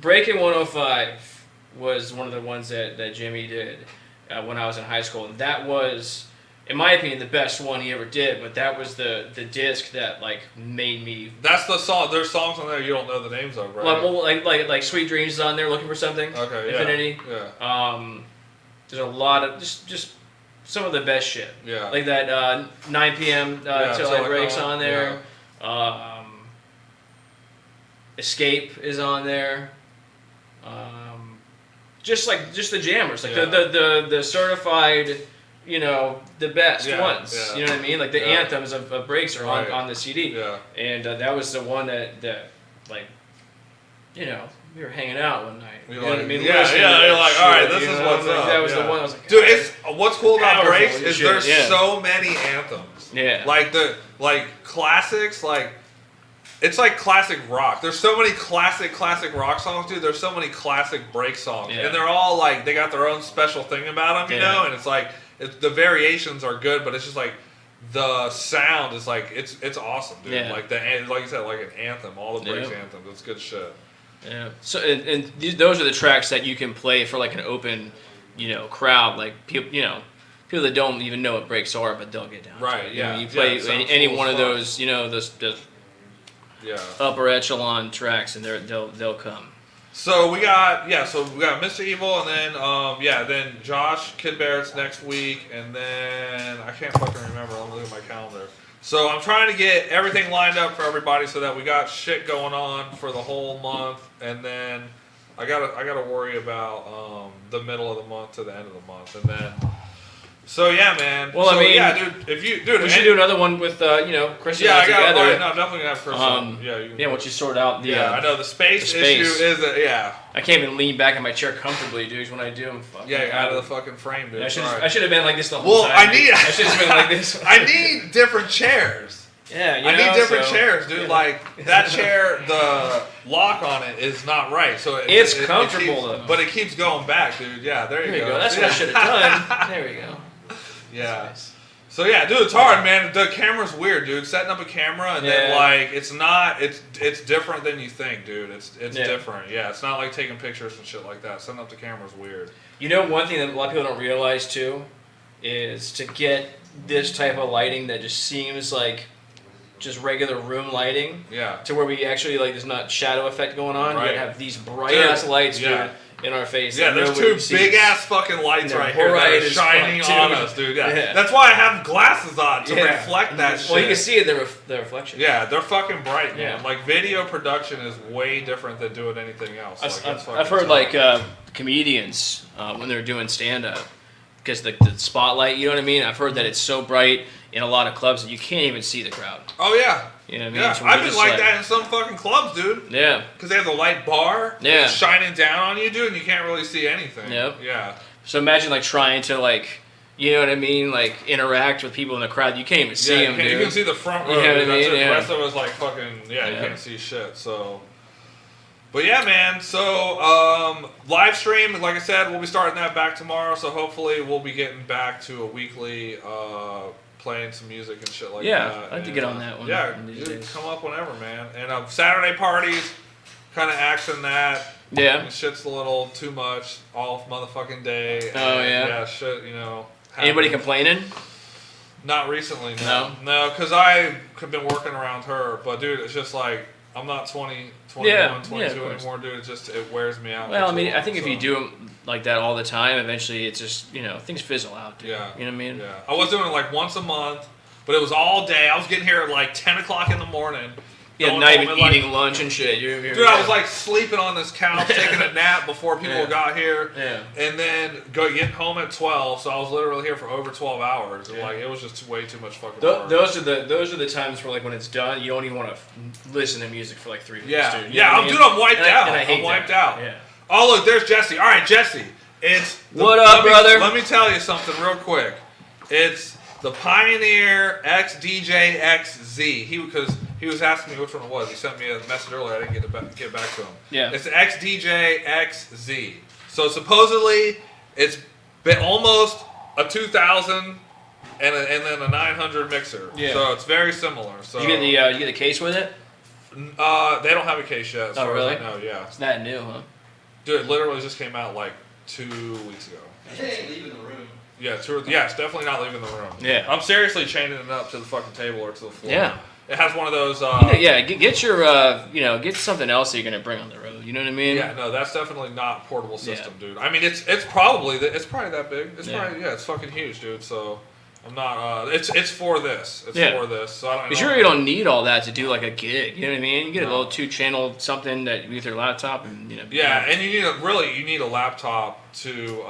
breaking 105 was one of the ones that Jimmy did when I was in high school, and that was in my opinion, the best one he ever did. But that was the disc that like made me. That's the song. There's songs on there you don't know the names of, right? Like Sweet Dreams is on there. Looking for something. Okay. Infinity. Yeah. There's a lot of just some of the best shit. Yeah. Like that 9 p.m. Till It Breaks on there. Yeah. Escape is on there. Just the jammers, like Yeah. the certified, the best ones. Yeah. You know what I mean? Like the anthems of breaks are on the CD. Yeah. And that was the one that like, we were hanging out one night. You're You know what I like, mean? yeah, Listening yeah, to you're that like, shit, alright, this you is know? what's Like, up. that was Yeah. the one. I was like, Dude, "Ah." it's what's cool about Powerful breaks as is shit, there's yeah. so many anthems. Yeah. Like like classics, like it's like classic rock. There's so many classic rock songs, dude. There's so many classic break songs, Yeah. and they're all like they got their own special thing about them, you know. And it's like the variations are good, but it's just like the sound is like it's awesome, dude. Yeah. Like like you said, like an anthem. All the breaks anthems. It's good shit. Yeah. So and those are the tracks that you can play for like an open, crowd. Like people, people that don't even know what breaks are, but they'll get down. Right. To it. Yeah. You play Yeah, it any sounds one of fun. those, those Yeah. upper echelon tracks, and they'll come. So we got Mr. Evil, and then then Josh Kid Barrett's next week, and then I can't fucking remember. Let me look at my calendar. So I'm trying to get everything lined up for everybody so that we got shit going on for the whole month, and then I gotta worry about the middle of the month to the end of the month, and then. So yeah, man. Well, so, I mean, dude, we should do another one with Chris and Yeah, I I got. together. Right, no, I'm definitely gonna have Chris. on. Yeah, you can once you sort out the. I know the space the space. issue is yeah. I can't even lean back in my chair comfortably, dude. When I do, I'm fucking. Yeah, out of the fucking frame, dude. I should Sorry. have been like this the whole Well, time. I need. I should have been like this. I need different chairs. Yeah, I need different so- chairs, dude. yeah. Like that chair, the lock on it is not right, so It's comfortable, keeps, though. but it keeps going back, dude. Yeah, there you go. That's what I should have done. There we go. Yeah. Nice. So yeah, dude, it's hard, man. The camera's weird, dude. Setting up a camera and then like it's different than you think, dude. It's different. Yeah, it's not like taking pictures and shit like that. Setting up the camera's weird. One thing that a lot of people don't realize too is to get this type of lighting that just seems like just regular room lighting. Yeah. To where we actually like there's not shadow effect going on. Right. You gotta have these bright ass lights, dude, in our face. Yeah, there's two big ass fucking lights right here that are shining on us, dude. Yeah. That's why I have glasses on to reflect that shit. Well, you can see it, the reflection. Yeah, they're fucking bright, man. Yeah. Like video production is way different than doing anything else. I've heard like comedians when they're doing stand up because the spotlight, you know what I mean? I've heard that it's so bright in a lot of clubs that you can't even see the crowd. Oh yeah. You know what I mean? Yeah, So I've we're been just like that in some fucking clubs, dude. Yeah. Because they have the light bar. Yeah. It's shining down on you, dude, and you can't really see anything. Yep. Yeah. So imagine like trying to like, you know what I mean? Like interact with people in the crowd. You can't even see them, dude. You can see the front row. You know what I That's mean? it. The Yeah. rest of us like fucking, you can't see shit. So. But yeah, man. So live stream, like I said, we'll be starting that back tomorrow. So hopefully we'll be getting back to a weekly playing some music and shit like that. Yeah, I'd like to get on that one. Yeah, dude, come up whenever, man. And Saturday parties, kind of action that. Yeah. And shit's a little too much all motherfucking day. Oh, and, yeah. Yeah, shit, Anybody happens. complaining? Not recently, no. No, because I have been working around her. But, dude, it's just like, I'm not 20, 21, 22 anymore, dude. It wears me out. Well, I mean, I think if you do them like that all the time, eventually it's just, things fizzle out, dude. Yeah. You know what I mean? Yeah. I was doing it like once a month, but it was all day. I was getting here at like 10 o'clock in the morning. Yeah, going not home even at, eating lunch and shit. Dude, I was like sleeping on this couch, taking a nap before people got here. Yeah. And then getting home at 12, so I was literally here for over 12 hours. And like, it was just way too much fucking work. Those are the times where like when it's done, you don't even want to listen to music for like 3 weeks. Yeah, dude. You know what I mean? dude, I'm wiped out. And I hate I'm wiped that. out. Yeah. Oh, look, there's Jesse. All right, Jesse. What up, brother? Let me tell you something real quick. It's the Pioneer XDJ XZ. Because he was asking me which one it was. He sent me a message earlier. I didn't get back to him. Yeah. It's the XDJ XZ. So supposedly it's been almost a 2000 and then a 900 mixer. Yeah. So it's very similar. So You get the case with it? they don't have a case yet. As far really? as I know, yeah. It's that new, huh? Dude, it literally just came out like 2 weeks ago. He ain't leaving the room. Yeah, it's definitely not leaving the room. Yeah. I'm seriously chaining it up to the fucking table or to the floor. Yeah. It has one of those. Get your get something else that you're gonna bring on the road. You know what I mean? Yeah, no, that's definitely not portable system, dude. I mean, it's probably that big. It's probably it's fucking huge, dude. So I'm not. It's for this. It's for this. So I don't. But sure, you don't need all that to do like a gig. You know what I mean? You get a little 2-channel something that with your laptop and and you need a laptop to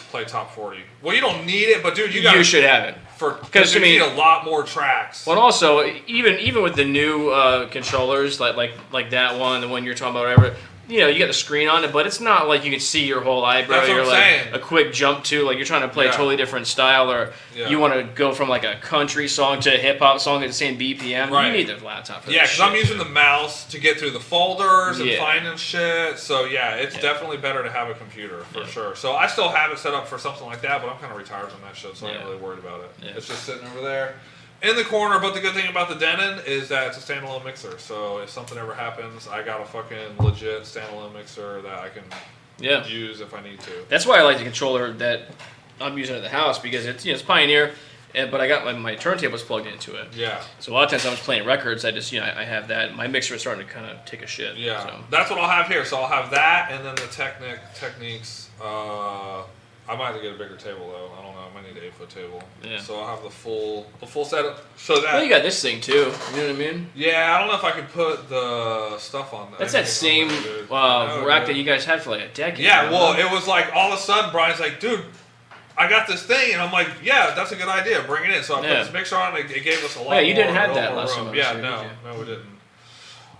play top 40. Well, you don't need it, but dude, you should have it because you need a lot more tracks. Well, also even with the new controllers like that one, the one you're talking about, whatever. You got the screen on it, but it's not like you can see your whole eyebrow. That's what you're I'm like saying. a quick jump to, like you're trying to play a totally different style, or you want to go from like a country song to a hip hop song at the same BPM. Right. You need the laptop for that. Yeah, because I'm using the mouse to get through the folders and Yeah. finding shit. So it's definitely better to have a computer for sure. So I still have it set up for something like that, but I'm kind of retired from that shit, so I ain't really worried about it. Yeah. It's just sitting over there in the corner. But the good thing about the Denon is that it's a standalone mixer. So if something ever happens, I got a fucking legit standalone mixer that I can use if I need to. That's why I like the controller that I'm using at the house, because it's Pioneer, but I got my turntables plugged into it. Yeah. So a lot of times I was playing records, I just I have that. My mixer is starting to kind of take a shit. Yeah. So. That's what I'll have here. So I'll have that, and then the Techniques. I might have to get a bigger table though. I don't know. I might need an 8-foot table. Yeah. So I'll have the full setup. So that. Well, you got this thing too. You know what I mean? Yeah, I don't know if I could put the stuff on. That's that same rack that you guys had for like a decade. Yeah. Well, it was like all of a sudden Brian's like, dude, I got this thing, and I'm like, yeah, that's a good idea. Bring it in. So I put this mixer on. It gave us a lot. Yeah, you didn't more, have that last room. time. Yeah, no, we didn't.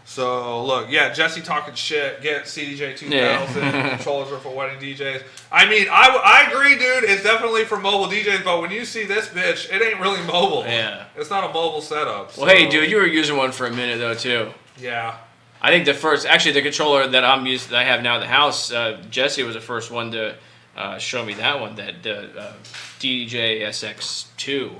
So look, Jesse talking shit. Get CDJ 2000 controllers are for wedding DJs. I mean, I agree, dude. It's definitely for mobile DJs, but when you see this bitch, it ain't really mobile. Yeah, it's not a mobile setup. Well, hey, dude, you were using one for a minute though too. Yeah. I think the controller that I have now at the house, Jesse was the first one to show me that one, that DJ SX2,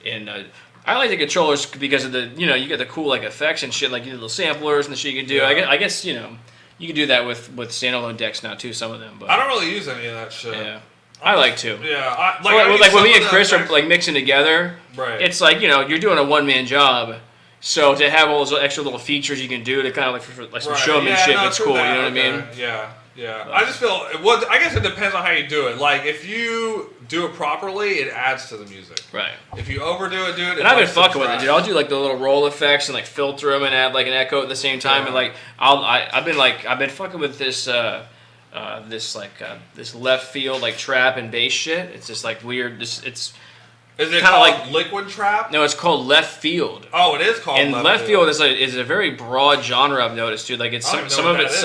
and. I like the controllers because of the, you get the cool like effects and shit, like the little samplers and the shit you can do. Yeah. I guess you can do that with standalone decks now too. Some of them, but I don't really use any of that shit. Yeah, I like to. Yeah, like when me and Chris are like mixing together, right? It's like you're doing a one-man job, so to have all those extra little features you can do to kind of like some showmanship, it's cool. You know what I mean? Yeah. I just feel I guess it depends on how you do it. Like if you do it properly, it adds to the music. Right. If you overdo it, dude. And I've been fucking with it, dude. I'll do like the little roll effects and like filter them and add like an echo at the same time, and like I've been fucking with this this left field like trap and bass shit. It's just like weird. Is it called like liquid trap? No, it's called left field. Oh, it is called. And left field is a very broad genre I've noticed, dude. Like it's some of it's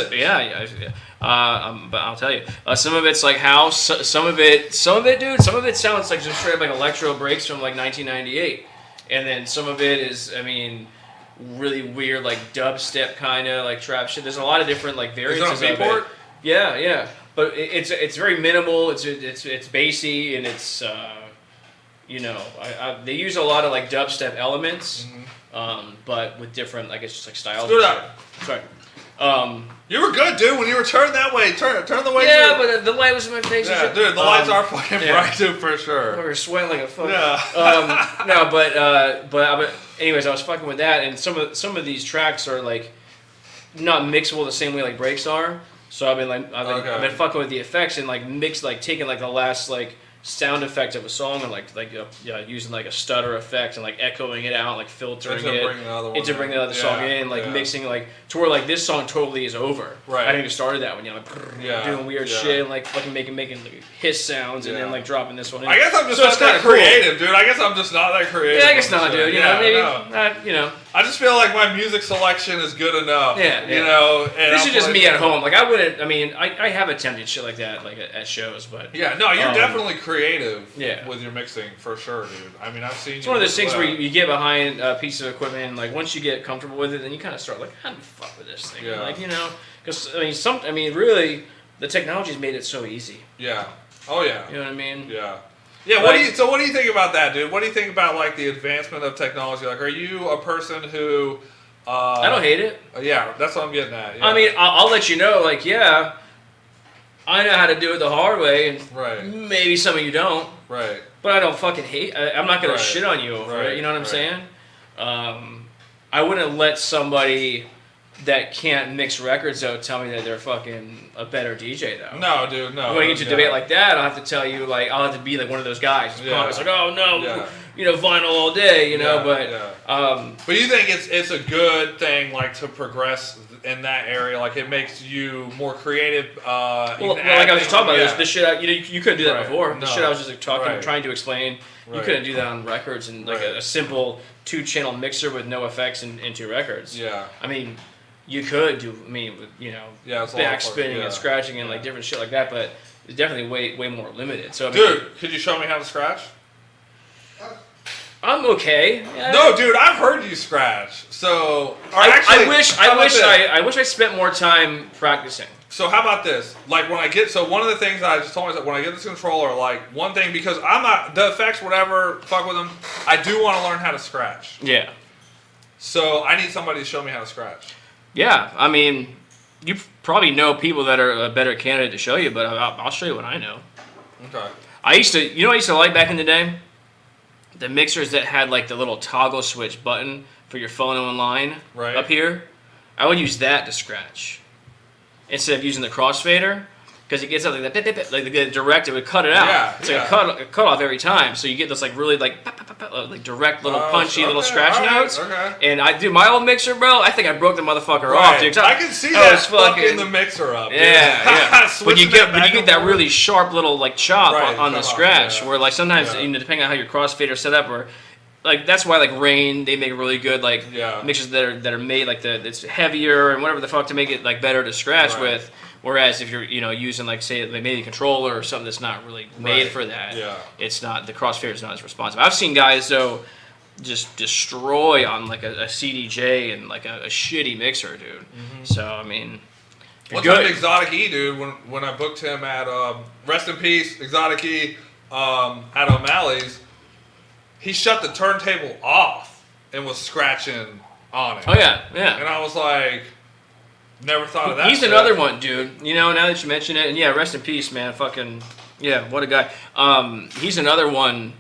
but I'll tell you, some of it's like house, some of it, dude. Some of it sounds like just straight up like electro breaks from like 1998, and then some of it is, really weird like dubstep kind of like trap shit. There's a lot of different like variances of it. Yeah, but it's very minimal. It's bassy and it's they use a lot of like dubstep elements, but with different just like styles. Screw that. Sorry. You were good, dude. When you were turned that way, turn the way. Yeah, but the light was in my face. Yeah, dude, the lights are fucking bright, dude, for sure. We were sweating like a fuck. Yeah. No, but anyways, I was fucking with that, and some of these tracks are like not mixable the same way like breaks are. So I've been fucking with the effects and like taking like the last like sound effect of a song and using like a stutter effect and like echoing it out, like filtering it to bring the other song in, like mixing like to where like this song totally is over. Right. I think it started that when doing weird shit and like fucking making like, hiss sounds and then like dropping this one in. I guess I'm just not that creative, dude. I guess I'm just not that creative. Yeah, I guess not, dude. Maybe I just feel like my music selection is good enough. Yeah. And this is just me at home. Like I wouldn't. I have attempted shit like that, like at shows, but yeah, no, you're definitely creative. Yeah. With your mixing for sure, dude. I mean, I've seen. It's one of those things where you get behind a piece of equipment, and like once you get comfortable with it, then you kind of start like, how do you fuck with this thing? Yeah. Like because really, the technology's made it so easy. Yeah. Oh yeah. You know what I mean? Yeah. Yeah, what do you think about that, dude? What do you think about like the advancement of technology? Like, are you a person who? I don't hate it. Yeah, that's what I'm getting at. Yeah. I mean, I'll let you know. Like, yeah, I know how to do it the hard way, and Right. maybe some of you don't. Right. But I don't fucking hate. I'm not gonna Right. shit on you over Right. it. You know what I'm Right. saying? I wouldn't let somebody that can't mix records though tell me that they're fucking a better DJ though. No, dude, no. When you get to debate like that, I'll have to tell you like I'll have to be like one of those guys. Yeah. It's like, oh no, Yeah. you know, vinyl all day, you know. Yeah, But yeah. But you think it's a good thing like to progress in that area? Like it makes you more creative. well, like I was just talking about this shit. You couldn't do that Right. before. The No. shit I was just like talking, Right. trying to explain. You Right. couldn't do that on records and like Right. a simple 2-channel mixer with no effects and 2 records. Yeah. I mean, you could do, with, you know, Yeah, it's a lot back more- spinning yeah. and scratching and like Yeah. different shit like that, but it's definitely way more limited. So I mean, Dude, could you show me how to scratch? I'm okay. Yeah. No, dude, I've heard you scratch. So, or I actually, wish how about this? I wish I spent more time practicing. So how about this? Like when I get, so one of the things I just told myself when I get this controller, like one thing, because I'm not, the effects, whatever, fuck with them, I do want to learn how to scratch. Yeah. So I need somebody to show me how to scratch. Yeah, I mean, you probably know people that are a better candidate to show you, but I'll show you what I know. Okay. I used to, you know what I used to like back in the day? The mixers that had like the little toggle switch button for your phono and line Right. up here. I would use that to scratch instead of using the crossfader, because it gets up like that, bip, bip, bip, like the direct, it would cut it out. Yeah, It's yeah. like a cut off every time, so you get this like really like pop, pop, pop, pop, like direct little punchy little okay, scratch alright, notes. okay. And I do my old mixer, bro. I think I broke the motherfucker off, Right. dude. 'Cause I can see I that was fucking the mixer up. dude. Yeah. When Switching you get it back and that forth. really sharp little like chop Right, on the cut off, scratch, yeah. where like sometimes Yeah. you know, depending on how your crossfader set up, or like that's why like Rain, they make really good like Yeah. mixes that are made like it's heavier and whatever the fuck to make it like better to scratch Right. with. Whereas if you're using like say like maybe a controller or something that's not really made Right. for that, Yeah. it's not, the crossfader is not as responsive. I've seen guys though just destroy on like a CDJ and like a shitty mixer, dude. Mm-hmm. So I mean, you're One time good. Exotic E, dude, when I booked him at rest in peace, Exotic E at O'Malley's, he shut the turntable off and was scratching on it. Oh yeah, yeah. And I was like, never thought of that. He's shit. another one, dude. You know, now that you mention it, and yeah, rest in peace, man. Fucking, yeah, what a guy. He's another one.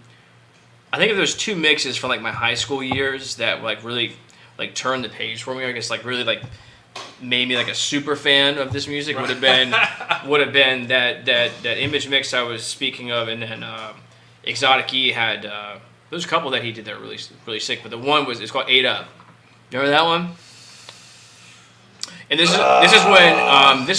I think if there's 2 mixes from like my high school years that like really like turned the page for me, I guess like really like made me like a super fan of this music would have been that image mix I was speaking of, and then Exotic E had there's a couple that he did that were really sick, but the one it's called 8 Up. You remember that one? And this is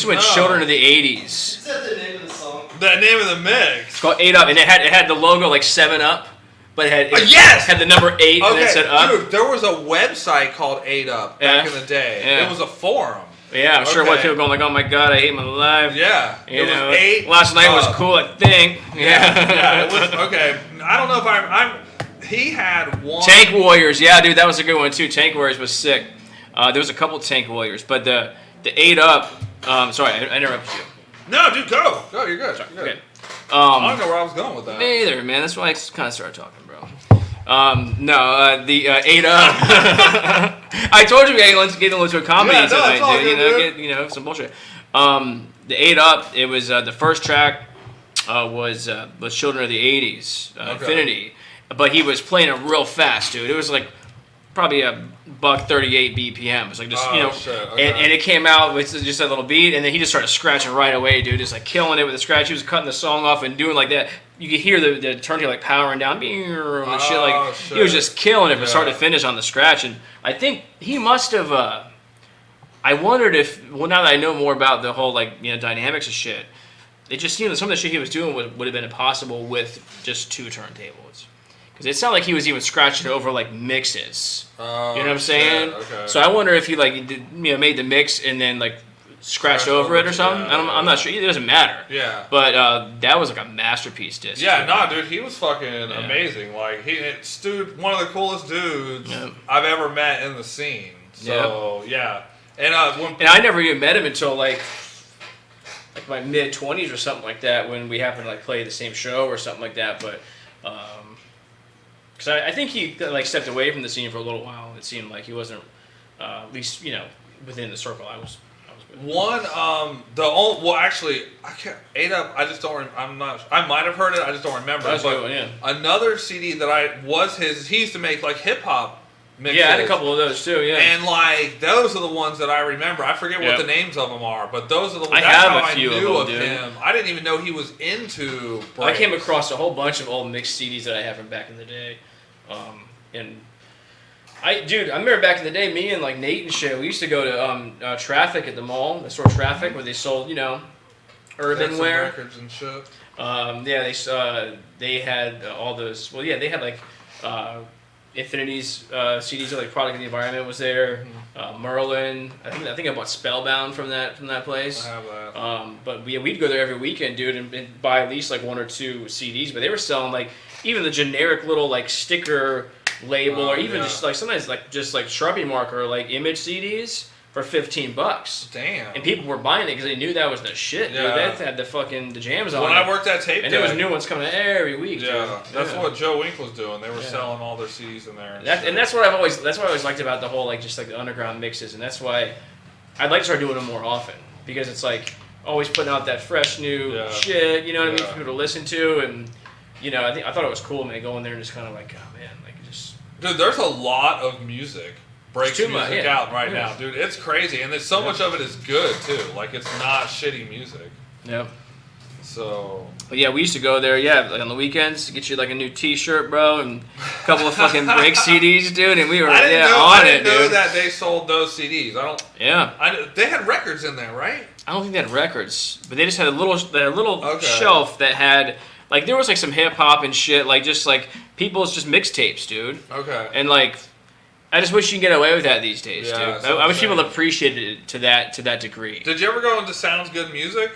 when no. Children of the '80s. Is that the name of the song? The name of the mix. It's called 8 Up, and it had the logo like 7 Up, but it Yes! had the number 8 and it said up. Dude, there was a website called 8 Up back Yeah. in the day. Yeah. It was a forum. Yeah, I'm sure what Okay. people going like, oh my god, I hate my life. Yeah. You it know, was 8 last night was Up. cool, I think. Yeah, it was okay. I don't know if I'm. He had one. Tank Warriors, yeah, dude, that was a good one too. Tank Warriors was sick. There was a couple Tank Warriors, but the 8 Up. Sorry, I interrupted you. No, dude, go. Go. You're good. You're good. Okay. I don't know where I was going with that. Me either, man. That's why I kind of started talking, bro. The 8 Up. I told you we had to get into a comedy Yeah, no, tonight, it's all dude. good, Get some bullshit. The 8 Up. It was the first track was Children of the '80s, Okay. Infinity, but he was playing it real fast, dude. It was like probably a $138 BPM. It's like just shit, okay. and it came out with just a little beat, and then he just started scratching right away, dude. Just like killing it with the scratch. He was cutting the song off and doing like that. You could hear the turntable like powering down, and shit. Like he was just killing it from start to finish on the scratch. And I think he must have. I wondered if, well, now that I know more about the whole like dynamics of shit, it just seemed that some of the shit he was doing would have been impossible with just 2 turntables. Because it sounded like he was even scratching over like mixes. You know what I'm saying? Okay. So I wonder if he like made the mix and then like scratched over it or something. Yeah, I'm not sure. It doesn't matter. Yeah. But that was like a masterpiece disc. Yeah, nah, dude, he was fucking amazing. Like dude, one of the coolest dudes I've ever met in the scene. So yeah, and And I never even met him until like my mid-20s or something like that, when we happened to like play the same show or something like that. But because I think he like stepped away from the scene for a little while. It seemed like he wasn't at least within the circle I was One, well, actually, I can't. A-Dub, I just don't. I'm not. I might have heard it. I just don't remember. That's a but good one, yeah. another CD that was his. He used to make like hip hop mixes. Yeah, I had a couple of those too. Yeah. And like those are the ones that I remember. I forget what Yep. the names of them are, but those are the ones. I That's have how a few I knew of them, dude. him. I didn't even know he was into. I came breaks. across a whole bunch of old mixed CDs that I have from back in the day, and I remember back in the day, me and like Nate and shit, we used to go to Traffic at the mall, the store Traffic, where they sold, urban Some wear. records and shit. They had all those. Well, yeah, they had like Infinity's CDs of like Product of the Environment was there. Merlin. I think I bought Spellbound from that place. I have that. But we'd go there every weekend, dude, and buy at least like one or two CDs. But they were selling like even the generic little like sticker label, or even just like sometimes like just like Sharpie marker, or, like image CDs for $15. Damn. And people were buying it because they knew that was the shit. Yeah. Dude. They had the jams on. When I worked at Tape and Deck, there was new ones coming every week. yeah, dude. that's Yeah. what Joe Wink was doing. They were Yeah. selling all their CDs in there. And that's what I always liked about the whole like just like the underground mixes, and that's why I'd like to start doing them more often, because it's like always putting out that fresh new shit, you know what I mean, for people to listen to. And I thought it was cool, man, going there and just kind of like, oh man, like just Dude, there's a lot of music, breaks Too music much, yeah. out right now, dude. It's crazy, and there's so much of it is good too. Like it's not shitty music. yeah. So But yeah, we used to go there, like on the weekends to get you like a new T-shirt, bro, and a couple of fucking break CDs, dude, and we were I didn't on it, know dude. that they sold those CDs. They had records in there, right? I don't think they had records, but they just had a little Okay. shelf that had like there was like some hip hop and shit, like just like people's just mixtapes, dude. Okay. And like, I just wish you could get away with that these days, Yeah, dude. that's what I I'm wish people saying. appreciated it to that degree. Did you ever go into Sounds Good Music?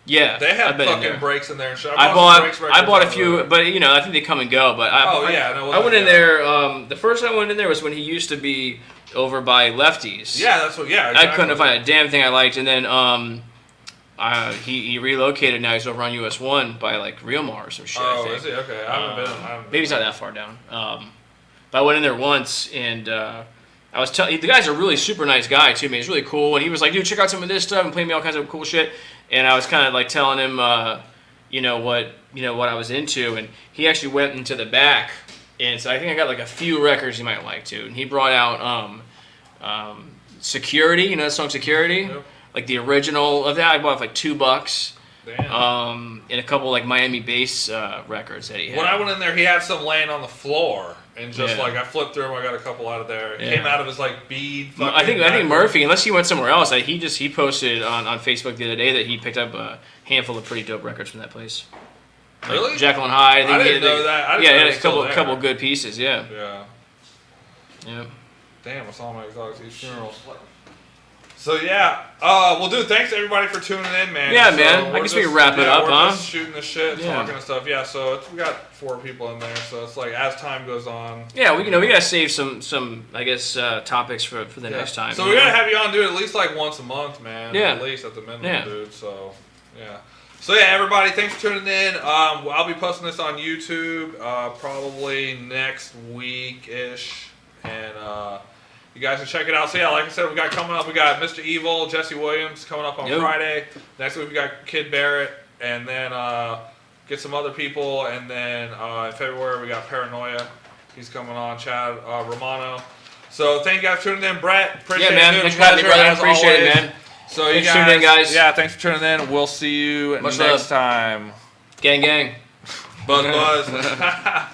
Yeah, They had I've been in fucking there. breaks in there and shit. I some bought breaks a records few, over but I think they come and go. But I went in there. The first time I went in there was when he used to be over by Lefties. Yeah, that's what. Yeah, exactly. I couldn't find a damn thing I liked, and then he relocated. Now he's over on US 1 by like Real Mar or some shit. I Oh, think. is he? Okay, I haven't been. Maybe it's not that far down. But I went in there once, and I was telling the guy's a really super nice guy too, man. He's really cool, and he was like, "Dude, check out some of this stuff," and playing me all kinds of cool shit. And I was kind of like telling him, what I was into, and he actually went into the back, and so I think I got like a few records you might like too. And he brought out Security, the song Security, Yep. like the original of that. I bought it for like $2. Damn. And a couple like Miami bass records that he had. When I went in there, he had some laying on the floor, and just Yeah. like I flipped through them, I got a couple out of there. It Yeah. came out of his like bead. I think fucking Murphy, unless he went somewhere else, he posted on Facebook the other day that he picked up a handful of pretty dope records from that place. Like Really? Jekyll and Hyde. I didn't know that. I didn't Yeah, know he it had was a still there. couple good pieces. Yeah. Yeah. Yeah. Damn, I saw my exotic funeral. So yeah, well, dude, thanks everybody for tuning in, man. Yeah, So man. I we're guess we can wrap it up, we're huh? just shooting the shit, Yeah. talking and stuff. Yeah, so we got 4 people in there, so it's like as time goes on. Yeah, we gotta save some I guess topics for the Yeah. next time. So we gotta have you on, dude, at least like once a month, man. Yeah. At least at the minimum, Yeah. dude. So yeah. So yeah, everybody, thanks for tuning in. I'll be posting this on YouTube probably next week ish, and you guys can check it out. So yeah, like I said, we got coming up. We got Mr. Evil, Jesse Williams coming up on Yep. Friday. Next week we got Kid Barrett, and then get some other people, and then in February we got Paranoia. He's coming on. Chad Romano. So thank you guys for tuning in, Brett. Appreciate Yeah, man. it. Thanks for having me, brother. As Appreciate always. it, man. So you Thanks for guys, tuning in, guys. Yeah, thanks for tuning in. We'll see you Much next love. time. Gang, gang. Buzz, buzz.